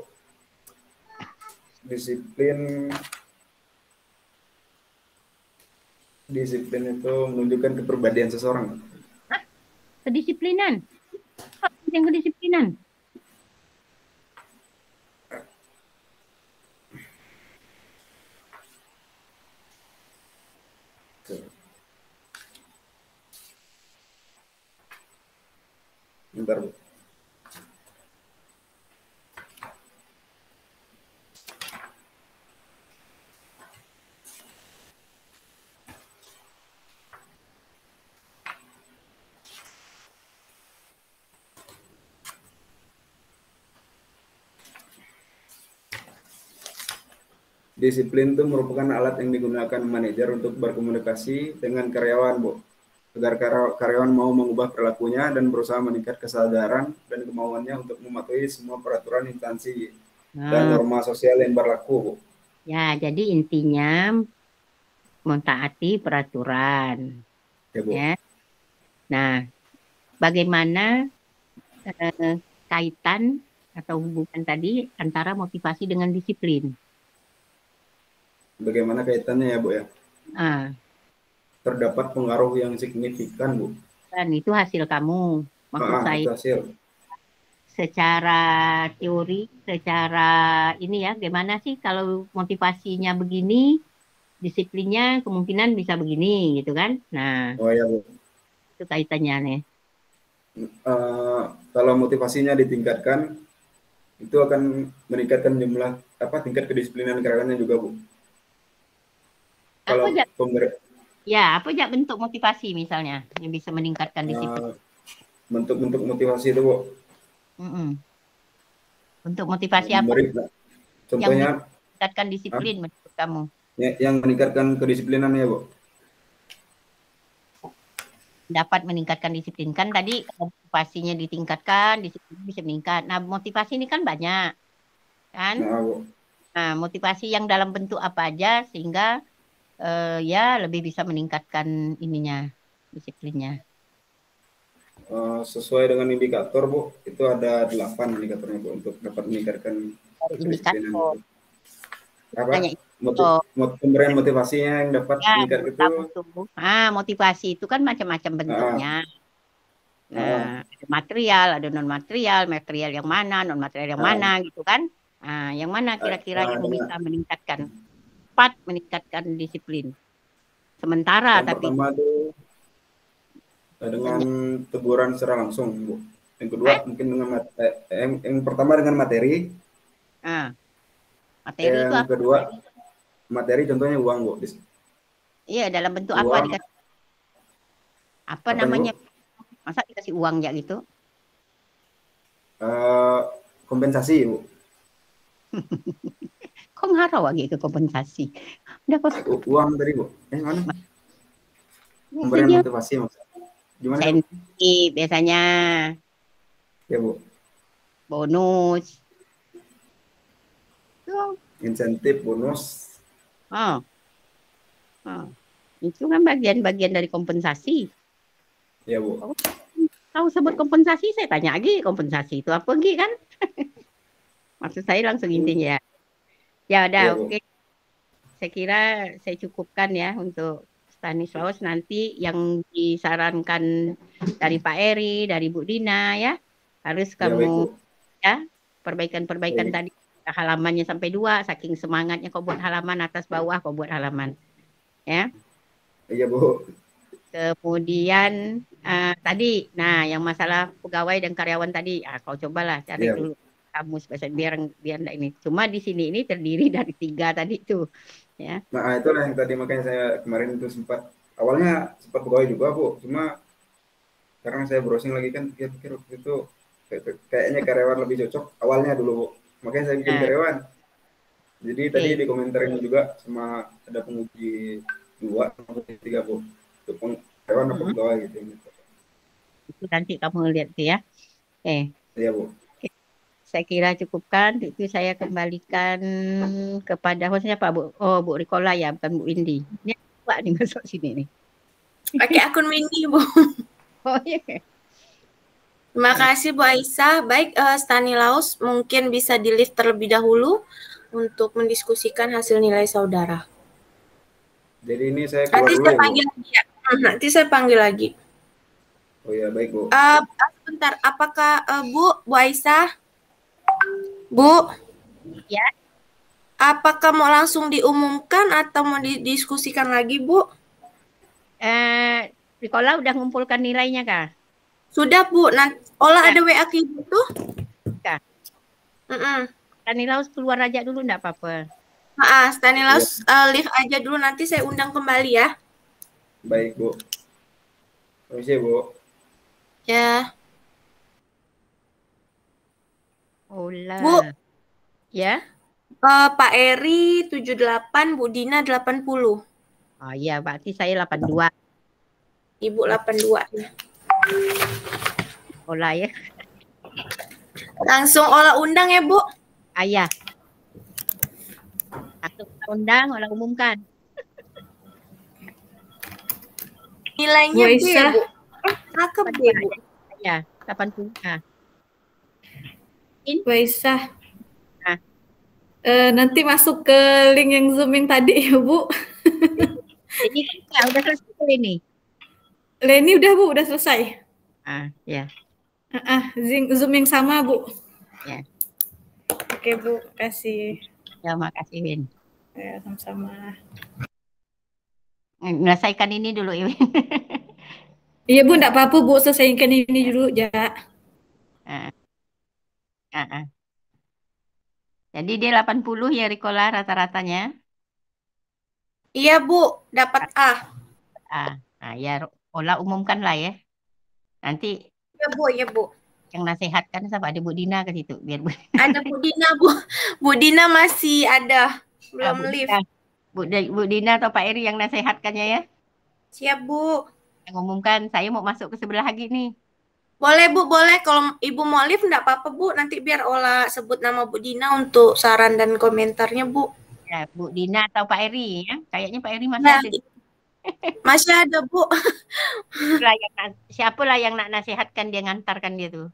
menunjukkan kepribadian seseorang. Hah? Kedisiplinan? Apa yang kedisiplinan? sebentar, Bu. Disiplin itu merupakan alat yang digunakan manajer untuk berkomunikasi dengan karyawan, Bu, agar karyawan mau mengubah perilakunya dan berusaha meningkat kesadaran dan kemauannya untuk mematuhi semua peraturan instansi dan norma sosial yang berlaku, Bu. Ya, jadi intinya mentaati peraturan. Ya, Bu. Ya. Nah, bagaimana kaitan atau hubungan tadi antara motivasi dengan disiplin? Bagaimana kaitannya ya, Bu ya? Terdapat pengaruh yang signifikan, Bu. Dan itu hasil kamu. Maksud saya itu hasil. Secara teori, secara ini ya, gimana sih kalau motivasinya begini, disiplinnya kemungkinan bisa begini gitu kan? Nah, oh ya, Bu. Itu kaitannya nih. Kalau motivasinya ditingkatkan, itu akan meningkatkan jumlah tingkat kedisiplinan karyawannya juga, Bu. Kalau apa aja bentuk motivasi misalnya yang bisa meningkatkan disiplin? Bentuk-bentuk motivasi itu, Bu. Bentuk motivasi apa? Contohnya yang meningkatkan disiplin menurut kamu? Yang meningkatkan kedisiplinan ya, Bu. Dapat meningkatkan disiplin kan tadi motivasinya ditingkatkan, disiplin bisa meningkat. Nah, motivasi ini kan banyak, kan? Nah, motivasi yang dalam bentuk apa aja sehingga ya lebih bisa meningkatkan ininya disiplinnya. Sesuai dengan indikator, Bu, itu ada 8 indikatornya, Bu, untuk dapat meningkatkan kedisiplinan. Pemberian motivasinya yang dapat meningkat itu. Motivasi itu kan macam-macam bentuknya. Nah, ada material, ada non material, material yang mana, non material yang mana gitu kan? Yang mana kira-kira yang bisa meningkatkan disiplin. Sementara yang pertama itu dengan teguran secara langsung, Bu. Yang kedua mungkin dengan yang pertama dengan materi. Materi yang itu apa? Kedua materi contohnya uang, Bu. Iya, dalam bentuk uang. Apa dikasih? Apa namanya? Bu? Masa dikasih uang ya gitu? Kompensasi, Bu. Kok ngaruh lagi ke kompensasi? Uang tadi, Bu. Mana? Pemberian motivasi maksudnya. Gimana? Insentif biasanya. Ya, Bu. Bonus. Insentif, bonus. Itu kan bagian-bagian dari kompensasi. Ya, Bu. Tahu sebut kompensasi, saya tanya lagi kompensasi itu apa lagi kan? Maksud saya langsung intinya. Ya udah, oke. Saya kira saya cukupkan ya untuk Stanislaus. Nanti yang disarankan dari Pak Eri, dari Bu Dina ya, harus kamu ya perbaikan-perbaikan tadi. Halamannya sampai 2, saking semangatnya kau buat halaman atas bawah, kau buat halaman ya. Iya, Bu. Kemudian tadi, yang masalah pegawai dan karyawan tadi, kau cobalah cari dulu kamus bahasa biar enggak ini. Cuma di sini ini terdiri dari 3 tadi itu, ya. Nah, itulah yang tadi makanya saya kemarin itu awalnya sempat pegawai juga, Bu. Cuma karena saya browsing lagi kan pikir itu kayaknya karyawan lebih cocok awalnya dulu, Bu. Makanya saya bikin karyawan. Jadi tadi dikomentarin juga sama ada penguji 2 atau 3, Bu. Untuk karyawan atau pegawai gitu. Itu nanti kamu lihat ya. Iya, Bu. Saya kira cukupkan. Itu saya kembalikan kepada hostnya Pak Bu. Oh, Bu Rikola ya, bukan Bu Windy. Ini Pak nih masuk sini nih. Pakai akun Windy, Bu. Oh iya. Terima kasih Bu Aisyah. Baik, Stanislaus mungkin bisa di-lift terlebih dahulu untuk mendiskusikan hasil nilai saudara. Jadi ini saya keluar dulu. Nanti saya panggil lagi ya. Nanti saya panggil lagi. Oh ya, baik, Bu. Sebentar, apakah Bu Aisyah? Bu? Ya. Apakah mau langsung diumumkan atau mau didiskusikan lagi, Bu? Rikola udah ngumpulkan nilainya, Kak? Sudah, Bu. Olah Ya. ada WA ke Ibu tuh? Ya. Stanislaus keluar aja dulu enggak apa-apa. Stanislaus live aja dulu, nanti saya undang kembali ya. Baik, Bu. Permisi, Bu. Ya. Olah. Bu. Ya. Pak Eri 78, Bu Dina 80. Oh iya, berarti saya 82. Ibu 82 ya. Olah ya. Langsung olah undang ya, Bu. Ayah. Langsung undang, olah umumkan. Nilainya B, Bu. Cakep B, Bu. Ya, 80. Nah. Waisah. Nah. Nanti masuk ke link yang zooming tadi ya, Bu. Ini kan udah selesai ini. Leni udah, Bu, udah selesai. Ya. Zoom yang sama, Bu. Ya. Oke, Bu, kasih. Ya, makasih, Win. Ya, sama-sama. Menyelesaikan ini dulu, Win. Iya, Bu, enggak apa-apa, Bu, selesaikan ini dulu, ya. Jadi dia 80 ya, Rikola rata-ratanya. Iya, Bu, dapat A. Nah, ya olah umumkan lah ya. Nanti Iya, Bu, ya, Bu. yang nasihatkan sama ada Bu Dina ke situ biar Bu. Ada Bu Dina, Bu. Bu Dina masih ada, belum Bu live. Bu Dina atau Pak Eri yang nasihatkannya ya. Siap, Bu. Yang umumkan saya mau masuk ke sebelah lagi nih. Boleh, Bu, boleh. Kalau Ibu mau live enggak apa-apa, Bu. Nanti biar Ola sebut nama Bu Dina untuk saran dan komentarnya, Bu. Ya, Bu Dina atau Pak Eri ya. Kayaknya Pak Eri masih ada. Masih ada, Bu. Siapalah yang nak nasihatkan dia, ngantarkan dia tuh.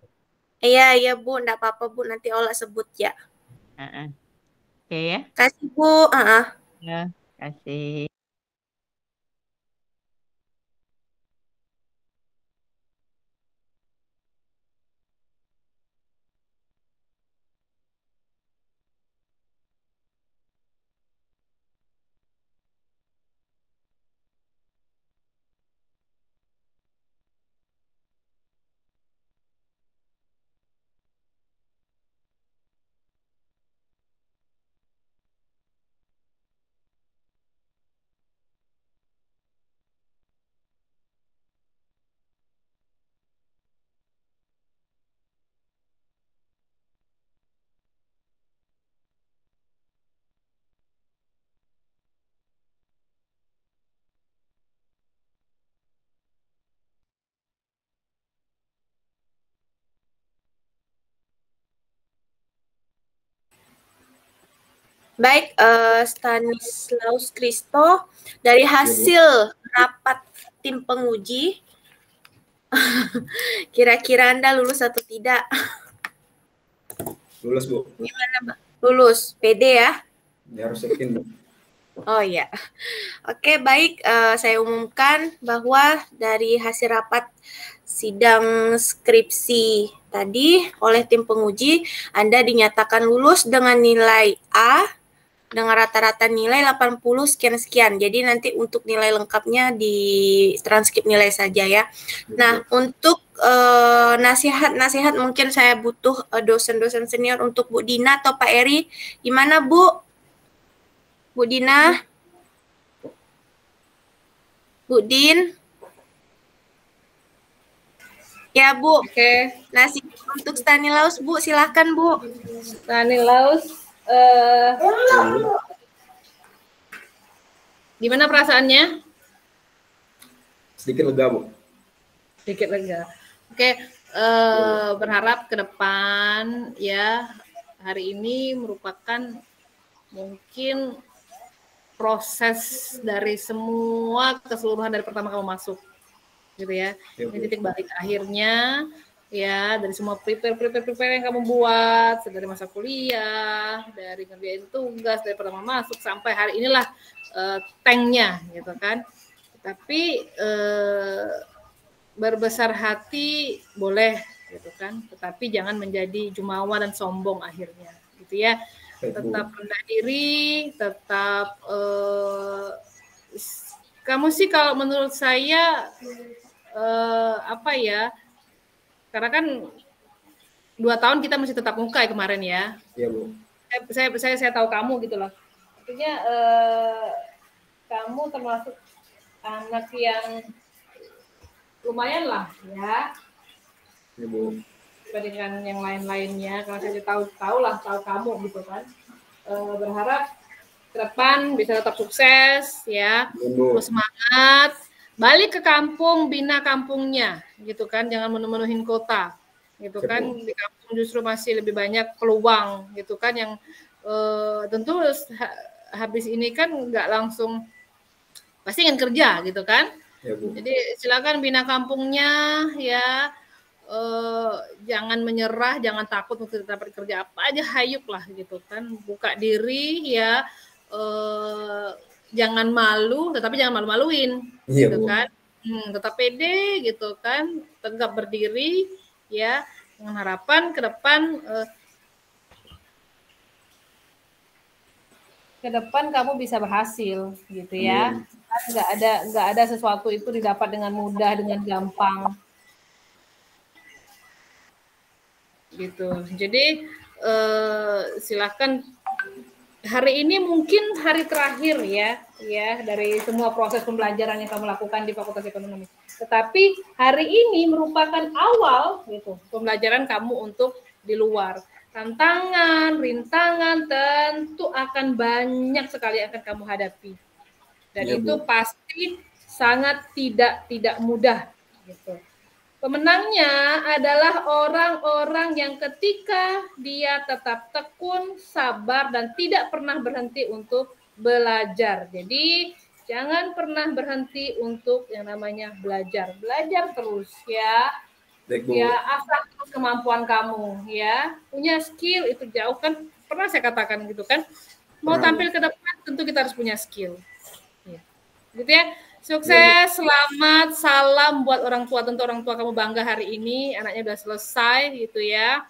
Iya, Bu. Enggak apa-apa, Bu. Nanti Ola sebut ya. Oke ya. Kasih, Bu. Ya, kasih. Baik, Stanislaus Kristo, dari hasil rapat tim penguji, kira-kira Anda lulus atau tidak? Lulus, Bu. Gimana, Mbak? Lulus, pede ya? Ya harus yakin, Bu. Oh ya, oke, baik. Saya umumkan bahwa dari hasil rapat sidang skripsi tadi oleh tim penguji, Anda dinyatakan lulus dengan nilai A dengan rata-rata nilai 80 sekian-sekian. Jadi nanti untuk nilai lengkapnya di transkrip nilai saja ya. Nah, untuk nasihat-nasihat mungkin saya butuh dosen-dosen senior untuk Bu Dina atau Pak Eri. Gimana, Bu? Bu Dina? Bu Din? Ya, Bu. Oke. Nasihat untuk Stanislaus, Bu. Silahkan, Bu. Stanislaus, gimana perasaannya? Sedikit lega, Bu. Sedikit lega. Oke, berharap ke depan ya, hari ini merupakan mungkin proses dari semua keseluruhan dari pertama kamu masuk, gitu ya. Ini titik balik akhirnya ya, dari semua prepare yang kamu buat dari masa kuliah, dari ngerjain tugas dari pertama masuk sampai hari inilah tanknya, gitu kan. Tapi berbesar hati boleh, gitu kan. Tetapi jangan menjadi jumawa dan sombong akhirnya, gitu ya. Tetap rendah diri, tetap kamu sih kalau menurut saya apa ya, Karena kan 2 tahun kita masih tetap muka ya kemarin ya. Iya, Bu. Saya tahu kamu gitu loh. Artinya kamu termasuk anak yang lumayan lah ya. Iya, Bu. Dibandingkan yang lain-lainnya, karena saya tahu kamu gitu kan. Berharap ke depan bisa tetap sukses ya. Terus semangat. Balik ke kampung, bina kampungnya gitu kan, jangan menuhin kota gitu kan. Di kampung justru masih lebih banyak peluang gitu kan, yang tentu habis ini kan nggak langsung pasti ingin kerja gitu kan ya, Bu. Jadi silakan bina kampungnya ya, jangan menyerah, jangan takut untuk dapat kerja apa aja, hayuk lah gitu kan, buka diri ya, jangan malu, tetapi jangan malu-maluin, iya, gitu Bu. kan, tetap pede gitu kan, tegap berdiri ya, dengan harapan ke depan kamu bisa berhasil gitu ya. Nggak ada sesuatu itu didapat dengan mudah, dengan gampang gitu. Jadi silakan, hari ini mungkin hari terakhir ya dari semua proses pembelajaran yang kamu lakukan di Fakultas Ekonomi. Tetapi hari ini merupakan awal gitu pembelajaran kamu untuk di luar. Tantangan, rintangan tentu akan banyak sekali akan kamu hadapi. Dan ya, itu Bu, pasti sangat tidak mudah gitu. Pemenangnya adalah orang-orang yang ketika dia tetap tekun, sabar, dan tidak pernah berhenti untuk belajar. Jadi jangan pernah berhenti untuk yang namanya belajar. Belajar terus ya. Ya, asah terus kemampuan kamu ya. Punya skill itu jauh kan, pernah saya katakan gitu kan. Mau tampil ke depan tentu kita harus punya skill. Ya. Gitu ya. Sukses, selamat, salam buat orang tua. Tentu orang tua kamu bangga hari ini, anaknya udah selesai gitu ya.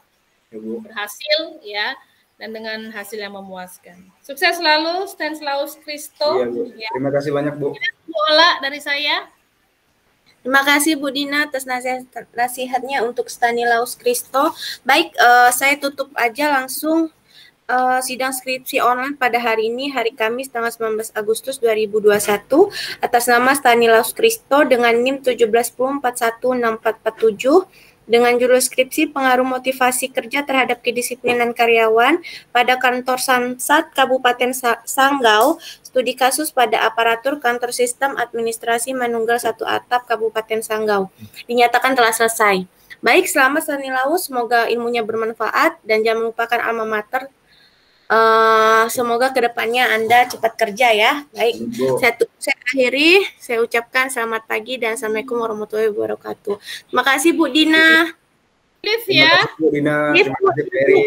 Berhasil ya, dan dengan hasil yang memuaskan. Sukses selalu, Stanislaus Christo. Iya, Bu. Ya. Terima kasih banyak, Bu. Bu Ola dari saya. Terima kasih Bu Dina atas nasihatnya untuk Stanislaus Christo. Baik, saya tutup aja langsung sidang skripsi online pada hari ini, hari Kamis tanggal 19 Agustus 2021 atas nama Stanislaus Christo dengan NIM 170416447 dengan judul skripsi pengaruh motivasi kerja terhadap kedisiplinan karyawan pada kantor Samsat Kabupaten Sanggau, studi kasus pada aparatur kantor sistem administrasi Manunggal 1 Atap Kabupaten Sanggau. Dinyatakan telah selesai. Baik, selamat Stanislaus, semoga ilmunya bermanfaat dan jangan melupakan alma mater. Semoga kedepannya Anda cepat kerja ya. Baik, saya akhiri. Saya ucapkan selamat pagi dan assalamualaikum warahmatullahi wabarakatuh. Terima kasih Bu Dina. Live ya. Bu Dina. Live,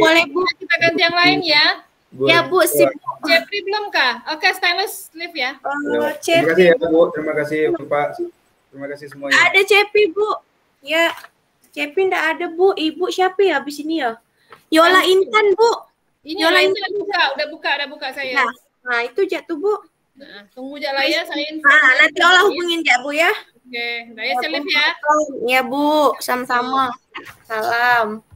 boleh Bu. Kita ganti yang lain ya. Ya Bu, sip. Jeffrey belum kah? Oke, Stanislaus live ya. Terima kasih ya Bu. Terima kasih Pak. Terima kasih semuanya. Ada Cepi Bu. Ya, Cepi enggak ada Bu. Ibu siapa ya habis ini ya? Yola Intan Bu. Ini Yola Intan udah buka saya. Nah, itu jatuh Bu. Nah, tunggu jala ya saya info. Nanti olah hubungin Jak Bu ya. Oke, saya selip ya. Ya Bu, sama-sama. Salam.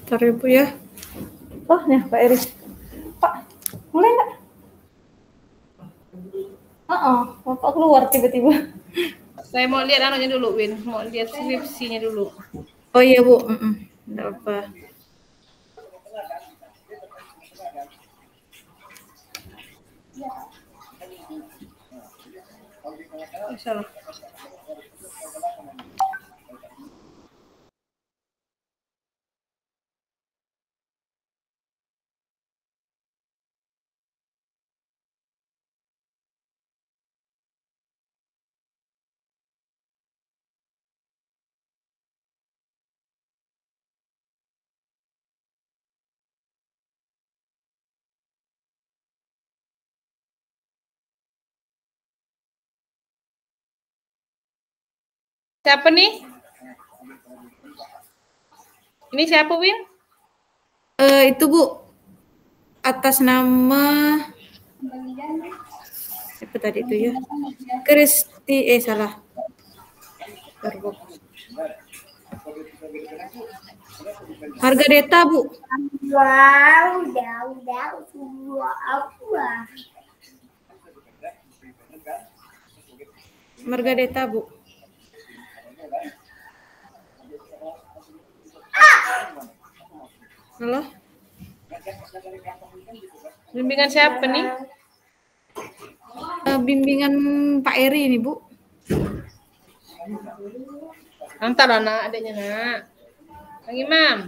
Bentar ya Bu ya. Oh, nih Pak Eri. Pak, mulai nggak? Bapak keluar tiba-tiba. Saya mau lihat anunya dulu, Win. Mau lihat skripsinya dulu. Oh iya Bu, nggak apa. Salah. Siapa nih? Ini siapa, Win? Itu Bu, atas nama apa tadi itu ya? Kristi, salah. Harga data Bu. Wow, udah. Harga data Bu. Halo? Bimbingan siapa nih? Bimbingan Pak Eri ini Bu. Antar anak adanya nak. Bang Imam.